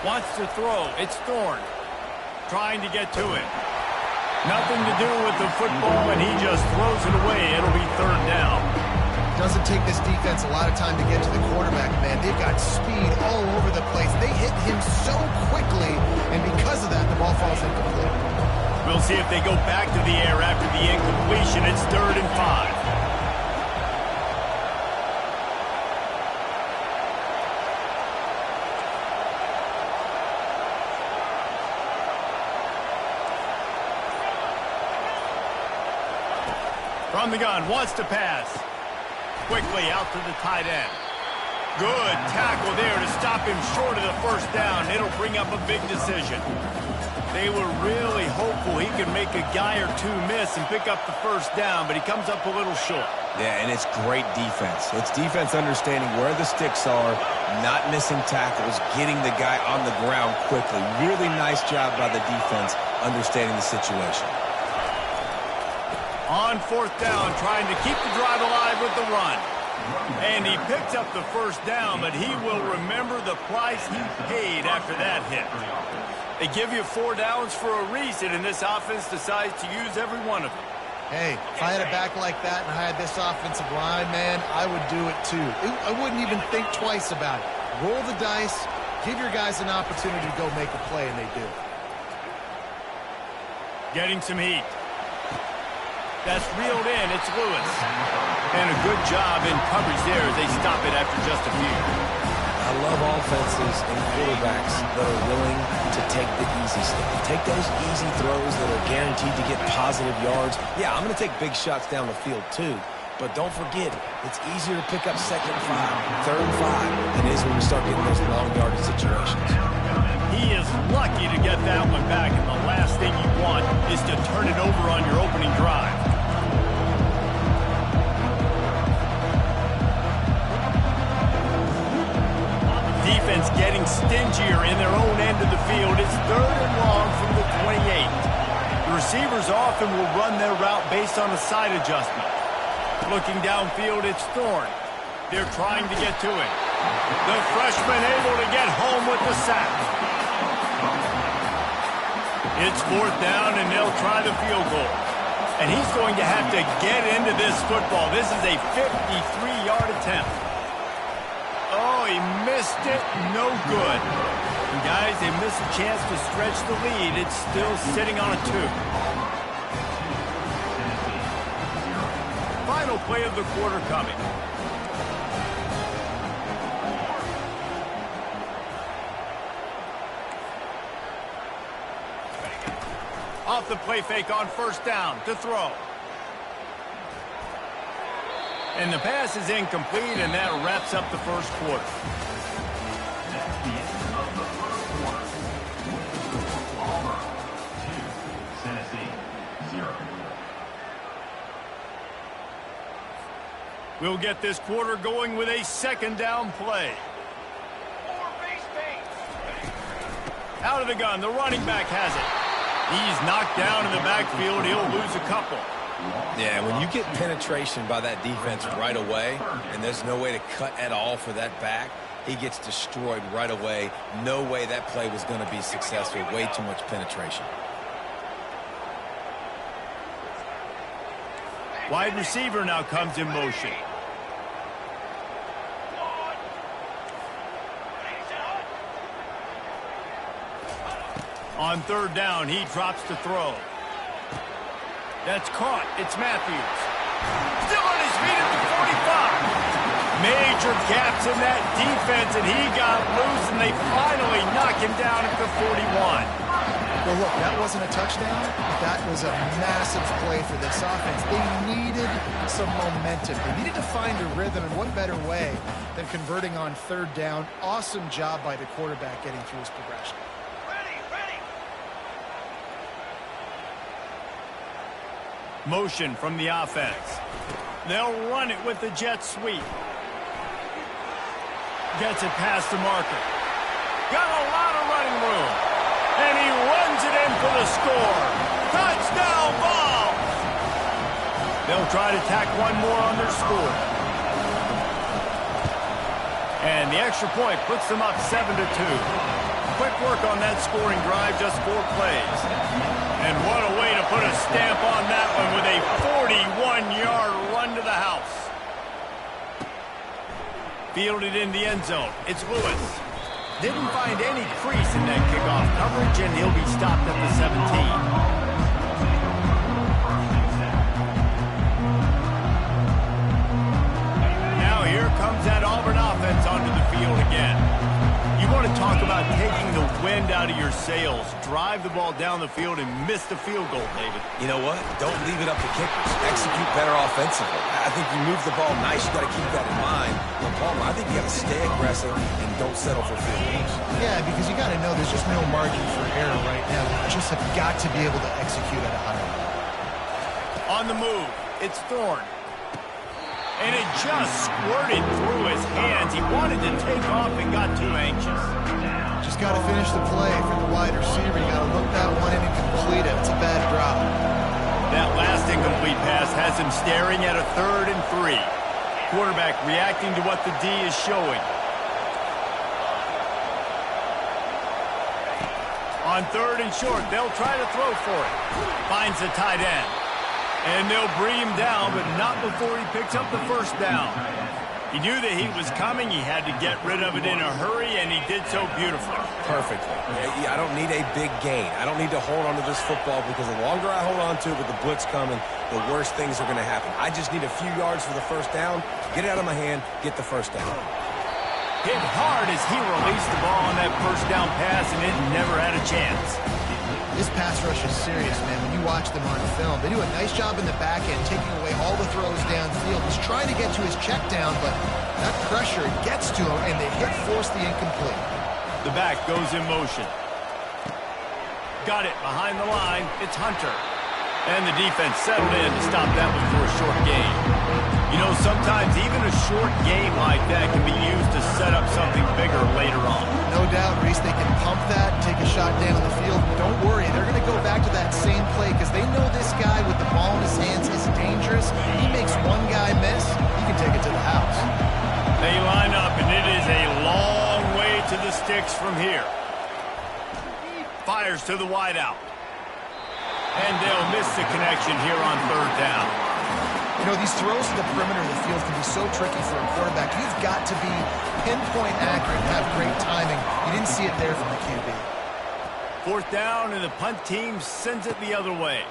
Wants to throw. It's Thorne. Trying to get to it. Nothing to do with the football, and he just throws it away. It'll be 3rd down. Doesn't take this defense a lot of time to get to the quarterback, man. They've got speed all over the place. They hit him so quickly, and because of that, the ball falls incomplete. We'll see if they go back to the air after the incompletion. It's 3rd and 5. From the gun, wants to pass. Quickly out to the tight end. Good tackle there to stop him short of the 1st down. It'll bring up a big decision. They were really hopeful he could make a guy or 2 miss and pick up the 1st down, but he comes up a little short. Yeah, and it's great defense. It's defense understanding where the sticks are, not missing tackles, getting the guy on the ground quickly. Really nice job by the defense understanding the situation. On 4th down, trying to keep the drive alive with the run. And he picks up the 1st down, but he will remember the price he paid after that hit. They give you 4 downs for a reason, and this offense decides to use every one of them. Hey, if I had a back like that and I had this offensive line, man, I would do it too. I wouldn't even think twice about it. Roll the dice, give your guys an opportunity to go make a play, and they do. Getting some heat. That's reeled in. It's Lewis. And a good job in coverage there as they stop it after just a few. I love offenses and quarterbacks that are willing to take the easy stuff. Take those easy throws that are guaranteed to get positive yards. Yeah, I'm going to take big shots down the field too. But don't forget, it's easier to pick up 2nd and 5, 3rd and 5 than it is when we start getting those long yardage situations. He is lucky to get that one back, and the last thing you want is to turn it over on your opening drive. Defense getting stingier in their own end of the field. It's 3rd and long from the 28. The receivers often will run their route based on a side adjustment. Looking downfield, it's Thorne. They're trying to get to it. The freshman able to get home with the sack. It's 4th down, and they'll try the field goal. And he's going to have to get into this football. This is a 53-yard attempt. Oh, he missed it. No good. And guys, they miss a chance to stretch the lead. It's still sitting on a 2. Final play of the quarter coming. Off the play fake on 1st down to throw. And the pass is incomplete, and that wraps up the 1st quarter. That's the end of the 1st quarter. Auburn 2, Tennessee 0. We'll get this quarter going with a 2nd down play. Out of the gun, the running back has it. He's knocked down in the backfield. He'll lose a couple. Yeah, when you get penetration by that defense right away, and there's no way to cut at all for that back, he gets destroyed right away. No way that play was going to be successful. Way too much penetration. Wide receiver now comes in motion. On 3rd down, he drops to throw. That's caught. It's Matthews. Still on his feet at the 45. Major gaps in that defense, and he got loose, and they finally knock him down at the 41. Well, look, that wasn't a touchdown. That was a massive play for this offense. They needed some momentum. They needed to find a rhythm, and what better way than converting on 3rd down. Awesome job by the quarterback getting through his progression. Motion from the offense. They'll run it with the jet sweep. Gets it past the marker. Got a lot of running room. And he runs it in for the score. Touchdown ball! They'll try to tack one more on their score. And the extra point puts them up 7-2. Quick work on that scoring drive, just 4 plays. And what a way to put a stamp on that one with a 41-yard run to the house. Fielded in the end zone. It's Lewis. Didn't find any crease in that kickoff coverage, and he'll be stopped at the 17. Here comes that Auburn offense onto the field again. You want to talk about taking the wind out of your sails. Drive the ball down the field and miss the field goal, David. You know what? Don't leave it up to kickers. Execute better offensively. I think you move the ball nice. You got to keep that in mind. But Palmer, I think you got to stay aggressive and don't settle for field goals. Yeah, because you got to know there's just no margin for error right now. You just have got to be able to execute at a high level. On the move, it's Thorne. And it just squirted through his hands. He wanted to take off and got too anxious. Just got to finish the play for the wide receiver. You got to look that one in and complete it. It's a bad drop. That last incomplete pass has him staring at a 3rd and 3. Quarterback reacting to what the D is showing. On 3rd and short, they'll try to throw for it. Finds the tight end. And they'll bring him down, but not before he picks up the first down. He knew that he was coming. He had to get rid of it in a hurry, and he did so beautifully. Perfectly. I don't need a big gain. I don't need to hold on to this football because the longer I hold on to it with the blitz coming, the worse things are going to happen. I just need a few yards for the first down, get it out of my hand, get the first down. Hit hard as he released the ball on that first down pass, and it never had a chance. This pass rush is serious, man. When you watch them on film, they do a nice job in the back end, taking away all the throws downfield. He's trying to get to his check down, but that pressure gets to him, and the hit forced the incomplete. The back goes in motion. Got it behind the line. It's Hunter. And the defense settled in to stop that one for a short gain. You know, sometimes even a short game like that can be used to set up something bigger later on. No doubt, Reese, they can pump that, take a shot down the field. Don't worry, they're going to go back to that same play because they know this guy with the ball in his hands is dangerous. He makes one guy miss, he can take it to the house. They line up, and it is a long way to the sticks from here. Fires to the wideout. And they'll miss the connection here on 3rd down. You know, these throws to the perimeter of the field can be so tricky for a quarterback. You've got to be pinpoint accurate and have great timing. You didn't see it there from the QB. 4th down, and the punt team sends it the other way.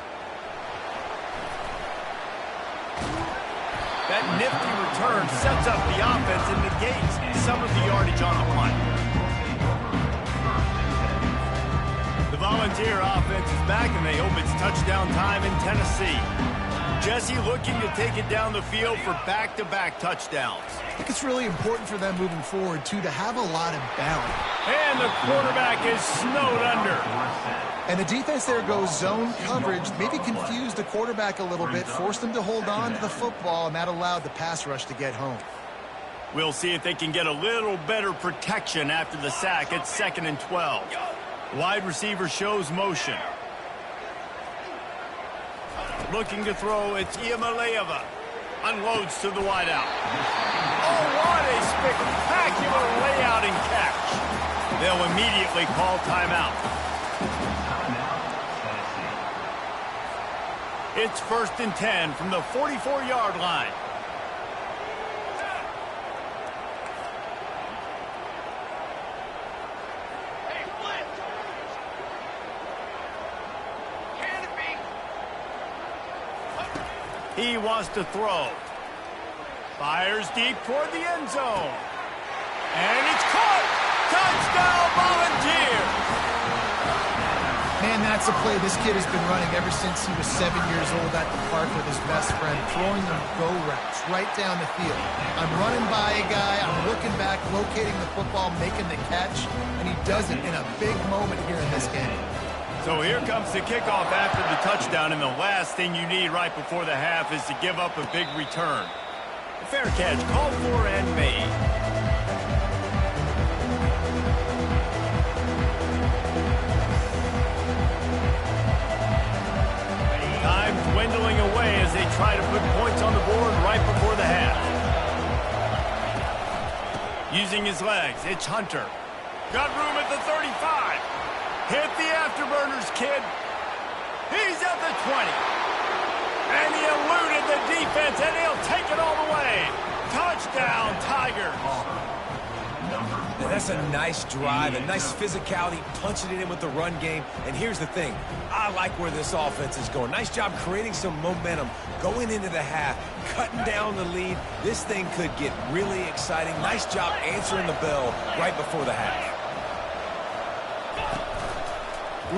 That nifty return sets up the offense and negates some of the yardage on the punt. The Volunteer offense is back, and they hope it's touchdown time in Tennessee. Jesse looking to take it down the field for back-to-back touchdowns. I think it's really important for them moving forward, too, to have a lot of balance. And the quarterback is snowed under. And the defense there goes zone coverage, maybe confused the quarterback a little bit, forced him to hold on to the football, and that allowed the pass rush to get home. We'll see if they can get a little better protection after the sack. It's 2nd and 12. Wide receiver shows motion. Looking to throw, it's Iamaleava. Unloads to the wideout. Oh, what a spectacular layout and catch. They'll immediately call timeout. It's 1st and 10 from the 44-yard line. He wants to throw. Fires deep toward the end zone. And it's caught! Touchdown, Volunteers! Man, that's a play this kid has been running ever since he was 7 years old at the park with his best friend, throwing them go routes right down the field. I'm running by a guy, I'm looking back, locating the football, making the catch, and he does it in a big moment here in this game. So here comes the kickoff after the touchdown, and the last thing you need right before the half is to give up a big return. A fair catch called for and made. dwindling away as they try to put points on the board right before the half. Using his legs, it's Hunter. Got room at the 35. Hit the afterburners, kid. He's at the 20. And he eluded the defense, and he'll take it all the way. Touchdown, Tigers. Now, that's a nice drive, a nice physicality, punching it in with the run game. And here's the thing. I like where this offense is going. Nice job creating some momentum, going into the half, cutting down the lead. This thing could get really exciting. Nice job answering the bell right before the half.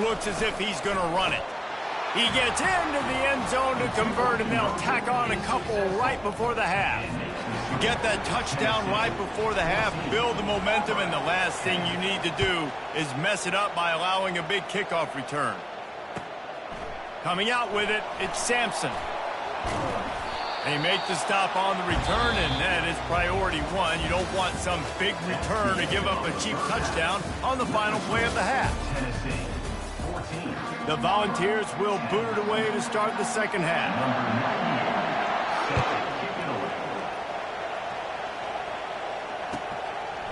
Looks as if he's going to run it. He gets into the end zone to convert, and they'll tack on a couple right before the half. You get that touchdown right before the half, build the momentum, and the last thing you need to do is mess it up by allowing a big kickoff return. Coming out with it, it's Sampson. They make the stop on the return, and that is priority one. You don't want some big return to give up a cheap touchdown on the final play of the half. The Volunteers will boot it away to start the second half.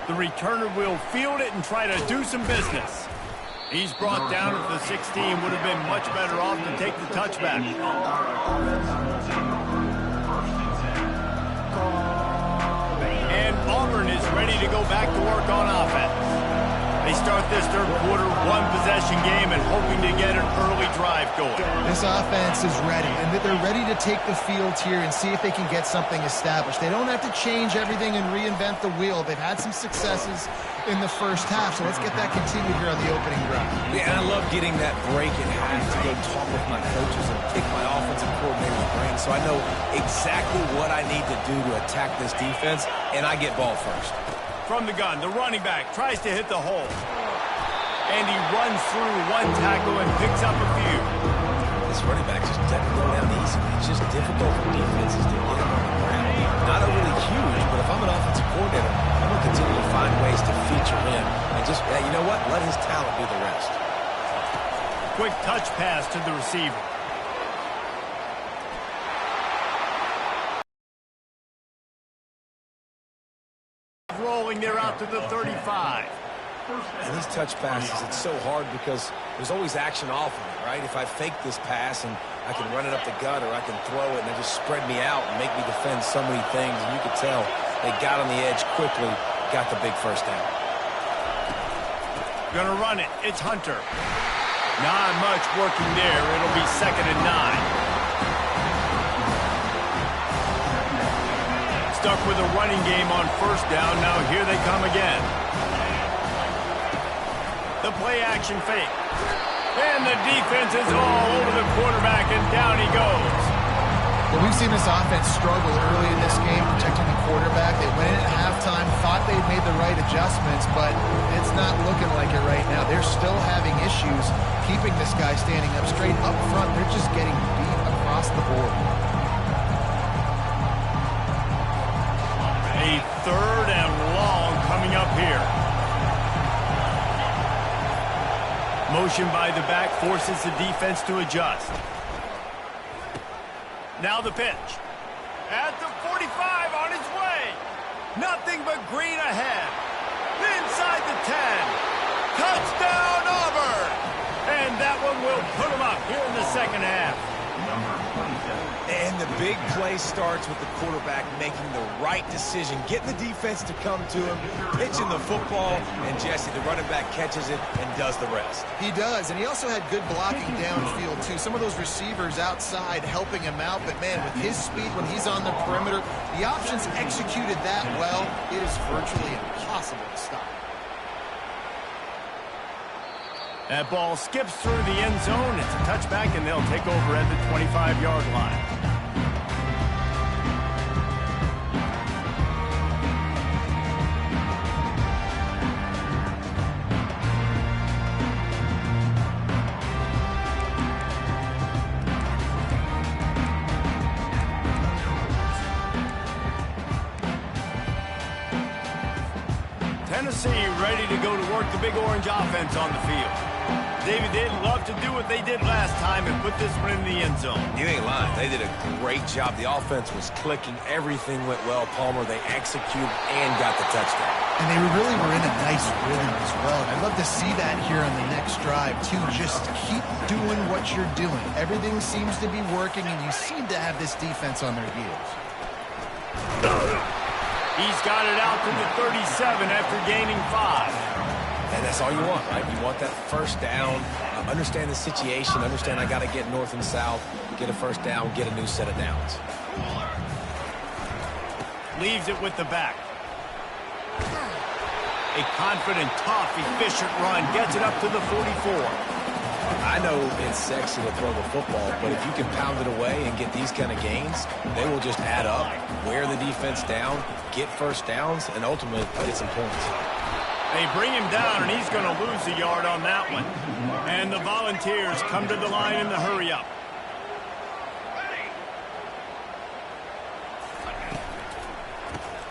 The returner will field it and try to do some business. He's brought down at the 16. Would have been much better off to take the touchback. And Auburn is ready to go back to work on offense. They start this third quarter one-possession game and hoping to get an early drive going. This offense is ready, and they're ready to take the field here and see if they can get something established. They don't have to change everything and reinvent the wheel. They've had some successes in the first half, so let's get that continued here on the opening drive. Yeah, and I love getting that break in half to go talk with my coaches and pick my offensive coordinator's brain so I know exactly what I need to do to attack this defense, and I get ball first. From the gun, the running back tries to hit the hole. And he runs through one tackle and picks up a few. This running back just doesn't go down easy. It's just difficult for defenses to get him on the ground. Not overly huge, but if I'm an offensive coordinator, I'm going to continue to find ways to feature him. And just, you know what? Let his talent do the rest. Quick touch pass to the receiver. Rolling there out to the 35. And these touch passes, it's so hard because there's always action off of it, right? If I fake this pass and I can run it up the gut or I can throw it and they just spread me out and make me defend so many things, and you could tell they got on the edge quickly, got the big first down. Gonna run it. It's Hunter. Not much working there. It'll be 2nd and 9. Stuck with a running game on first down. Now here they come again. The play action fake. And the defense is all over the quarterback, and down he goes. Well, we've seen this offense struggle early in this game protecting the quarterback. They went in at halftime, thought they'd made the right adjustments, but it's not looking like it right now. They're still having issues keeping this guy standing up straight up front. They're just getting beat across the board. A 3rd and long coming up here. Motion by the back forces the defense to adjust. Now the pitch. At the 45 on his way. Nothing but green ahead. Inside the 10. Touchdown Auburn. And that one will put him up here in the second half. And the big play starts with the quarterback making the right decision, getting the defense to come to him, pitching the football, and Jesse, the running back, catches it and does the rest. He does, and he also had good blocking downfield, too. Some of those receivers outside helping him out, but, man, with his speed when he's on the perimeter, the options executed that well, it is virtually impossible to stop. That ball skips through the end zone. It's a touchback, and they'll take over at the 25-yard line. Tennessee ready to go to work the Big Orange offense on the field. David, they'd love to do what they did last time and put this one in the end zone. You ain't lying. They did a great job. The offense was clicking. Everything went well. Palmer, they executed and got the touchdown. And they really were in a nice rhythm as well. I'd love to see that here on the next drive, too. Just keep doing what you're doing. Everything seems to be working, and you seem to have this defense on their heels. He's got it out to the 37 after gaining 5. And that's all you want, right? You want that first down, understand the situation, understand I got to get north and south, get a first down, get a new set of downs. Leaves it with the back. A confident, tough, efficient run gets it up to the 44. I know it's sexy to throw the football, but if you can pound it away and get these kind of gains, they will just add up, wear the defense down, get first downs, and ultimately get some points. They bring him down, and he's going to lose a yard on that one. And the Volunteers come to the line in the hurry-up.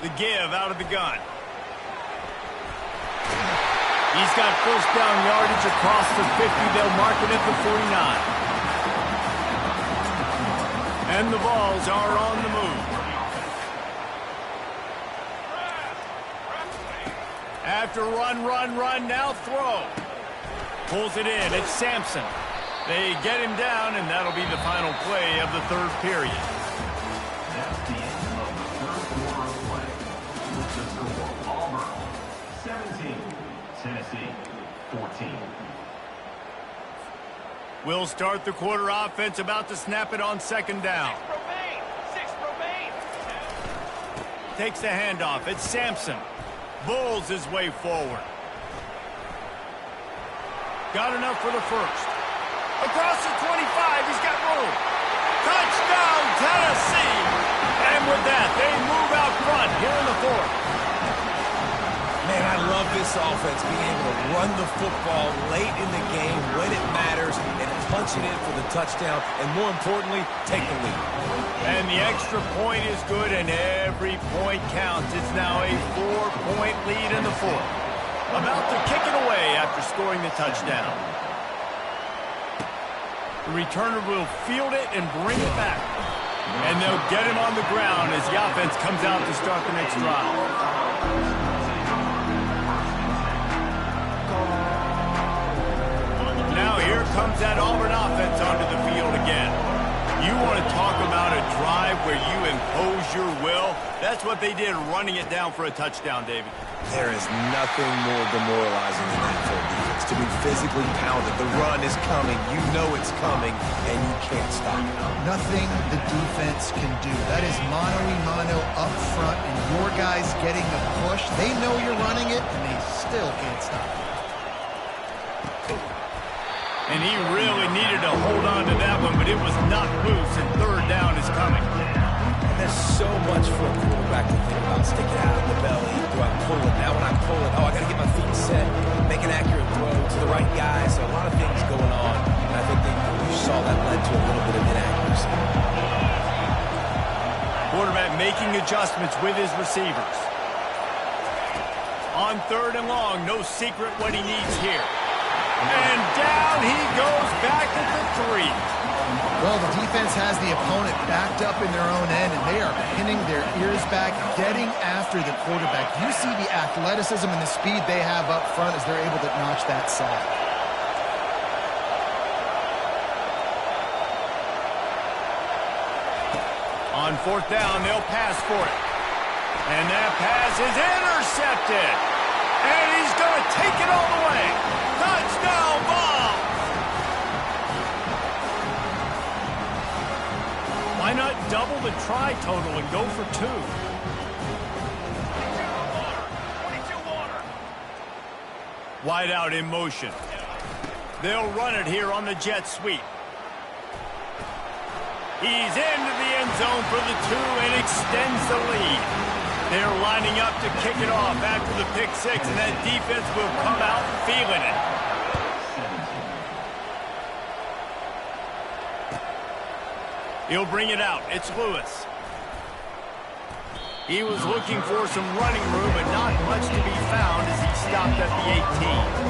The give out of the gun. He's got first down yardage across the 50. They'll mark it at the 49. And the Vols are on the move. After run, now throw. Pulls it in. It's Sampson. They get him down, and that'll be the final play of the third period. That's the end of the third quarter of play. With the score, Auburn 17, Tennessee 14. We'll start the quarter offense, about to snap it on second down. Six remain. Takes the handoff. It's Sampson. Bulls his way forward. Got enough for the first. Across the 25, he's got room. Touchdown, Tennessee! And with that, they move out front here in the fourth. Man, I love this offense, being able to run the football late in the game when it matters and punch it in for the touchdown, and more importantly, take the lead. And the extra point is good, and every point counts. It's now a 4-point lead in the fourth. About to kick it away after scoring the touchdown. The returner will field it and bring it back. And they'll get him on the ground as the offense comes out to start the next drive. Now here comes that Auburn offense onto the field again. You want to talk about a drive where you impose your will? That's what they did, running it down for a touchdown, David. There is nothing more demoralizing than that for a defense, to be physically pounded. The run is coming. You know it's coming, and you can't stop it. Nothing the defense can do. That is mano-a-mano up front, and your guys getting the push. They know you're running it, and they still can't stop it. And he really needed to hold on to that one, but it was knocked loose, and third down is coming. And there's so much for a quarterback to think about. Stick it out of the belly. Do I pull it? Now when I pull it, I got to get my feet set, make an accurate throw to the right guy. So a lot of things going on, and I think you saw that led to a little bit of inaccuracy. Quarterback making adjustments with his receivers. On third and long, no secret what he needs here. And down he goes back at the 3. Well, the defense has the opponent backed up in their own end, and they are pinning their ears back, getting after the quarterback. You see the athleticism and the speed they have up front as they're able to notch that sack. On fourth down, they'll pass for it. And that pass is intercepted. And he's going to take it all the way. Touchdown ball! Why not double the try total and go for 2? 22 water. Wide out in motion. They'll run it here on the jet sweep. He's into the end zone for the 2 and extends the lead. They're lining up to kick it off after the pick 6, and that defense will come out feeling it. He'll bring it out. It's Lewis. He was looking for some running room, but not much to be found as he stopped at the 18.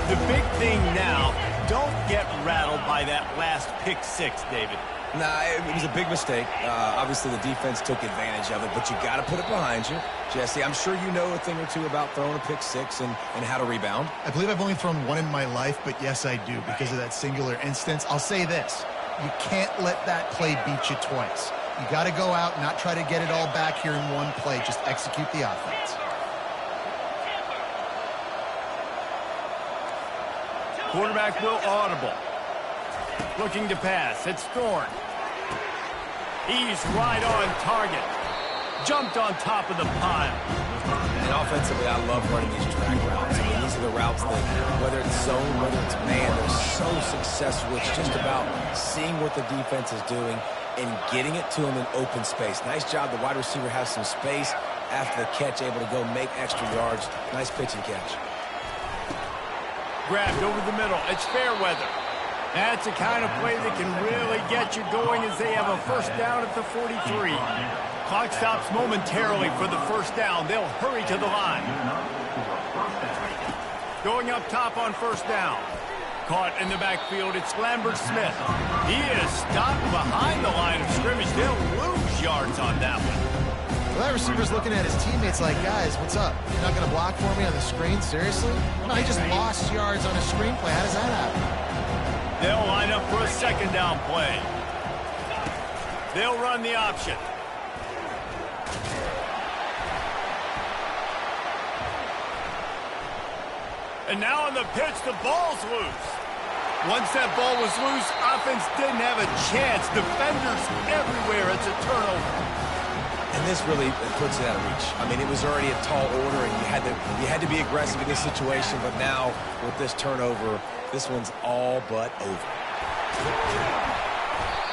The big thing now, don't get rattled by that last pick six, David. Nah, it was a big mistake. Obviously, the defense took advantage of it, but you got to put it behind you. Jesse, I'm sure you know a thing or two about throwing a pick six and how to rebound. I believe I've only thrown one in my life, but yes, I do because of that singular instance. I'll say this. You can't let that play beat you twice. You got to go out and not try to get it all back here in one play. Just execute the offense. Quarterback will audible. Looking to pass. It's Thorne. He's right on target. Jumped on top of the pile. And offensively, I love running these track routes. I mean, these are the routes that, whether it's zone, whether it's man, they're so successful. It's just about seeing what the defense is doing and getting it to him in open space. Nice job. The wide receiver has some space after the catch, able to go make extra yards. Nice pitch and catch. Grabbed over the middle. It's Fairweather. That's the kind of play that can really get you going as they have a first down at the 43. Clock stops momentarily for the first down. They'll hurry to the line. Going up top on first down. Caught in the backfield, it's Lambert Smith. He is stopped behind the line of scrimmage. They'll lose yards on that one. Well, that receiver's looking at his teammates like, guys, what's up? You're not going to block for me on the screen? Seriously? No, he just lost yards on a screen play. How does that happen? They'll line up for a second down play. They'll run the option. And now on the pitch, the ball's loose. Once that ball was loose, offense didn't have a chance. Defenders everywhere. It's a turnover. And this really puts it out of reach. I mean, it was already a tall order, and you had to be aggressive in this situation. But now, with this turnover, this one's all but over.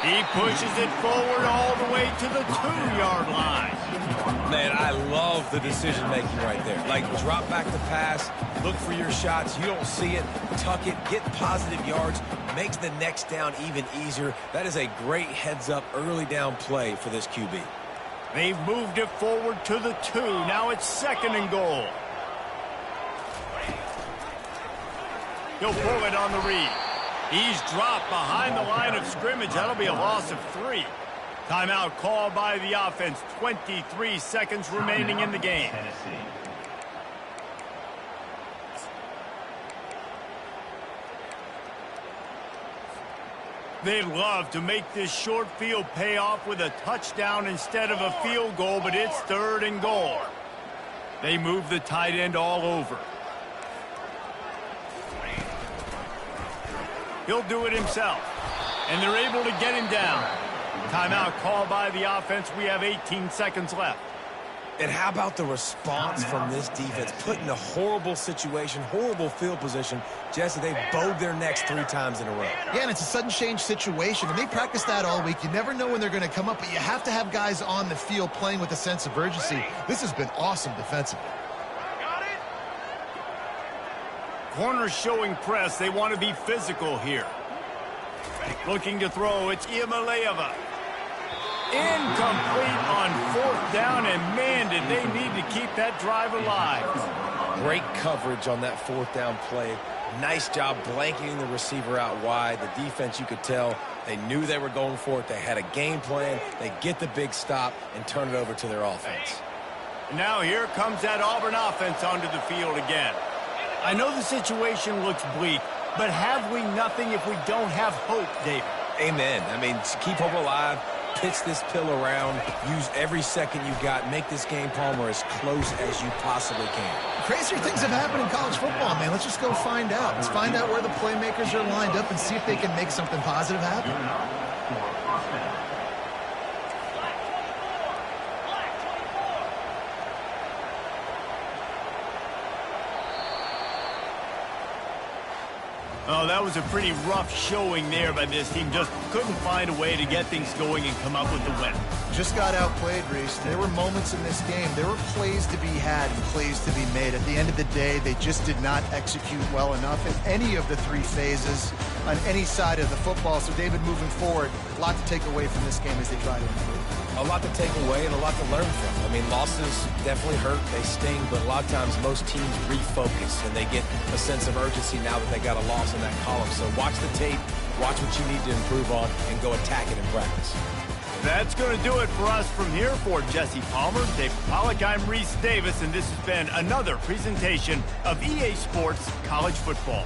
He pushes it forward all the way to the 2-yard line. Man, I love the decision-making right there. Like, drop back the pass, look for your shots. You don't see it, tuck it, get positive yards, makes the next down even easier. That is a great heads-up early down play for this QB. They've moved it forward to the 2. Now it's second and goal. He'll pull it on the read. He's dropped behind the line of scrimmage. That'll be a loss of 3. Timeout called by the offense. 23 seconds remaining in the game. They'd love to make this short field pay off with a touchdown instead of a field goal, but it's third and goal. They move the tight end all over. He'll do it himself. And they're able to get him down. Timeout called by the offense. We have 18 seconds left. And how about the response from this defense? Put in a horrible situation, horrible field position. Jesse, they've bowed their necks 3 times in a row. Yeah, and it's a sudden change situation, and they practice that all week. You never know when they're going to come up, but you have to have guys on the field playing with a sense of urgency. This has been awesome defensively. Corners showing press. They want to be physical here. Looking to throw. It's Iamaleava. Incomplete on 4th down, and man, did they need to keep that drive alive. Great coverage on that 4th down play. Nice job blanketing the receiver out wide. The defense, you could tell, they knew they were going for it. They had a game plan. They get the big stop and turn it over to their offense. Now here comes that Auburn offense onto the field again. I know the situation looks bleak, but have we nothing if we don't have hope, David? Amen. I mean, keep hope alive, pitch this pill around, use every second you got, make this game, Palmer, as close as you possibly can. Crazier things have happened in college football, man. Let's just go find out. Let's find out where the playmakers are lined up and see if they can make something positive happen. Oh, that was a pretty rough showing there by this team. Just couldn't find a way to get things going and come up with the win. Just got outplayed, Reese. There were moments in this game. There were plays to be had and plays to be made. At the end of the day, they just did not execute well enough in any of the 3 phases. on any side of the football. So, David, moving forward, a lot to take away from this game as they try to improve. A lot to take away and a lot to learn from. I mean, losses definitely hurt, they sting, but a lot of times most teams refocus and they get a sense of urgency now that they got a loss in that column. So watch the tape, watch what you need to improve on, and go attack it in practice. That's going to do it for us from here. For Jesse Palmer, David Pollack, I'm Reese Davis, and this has been another presentation of EA Sports College Football.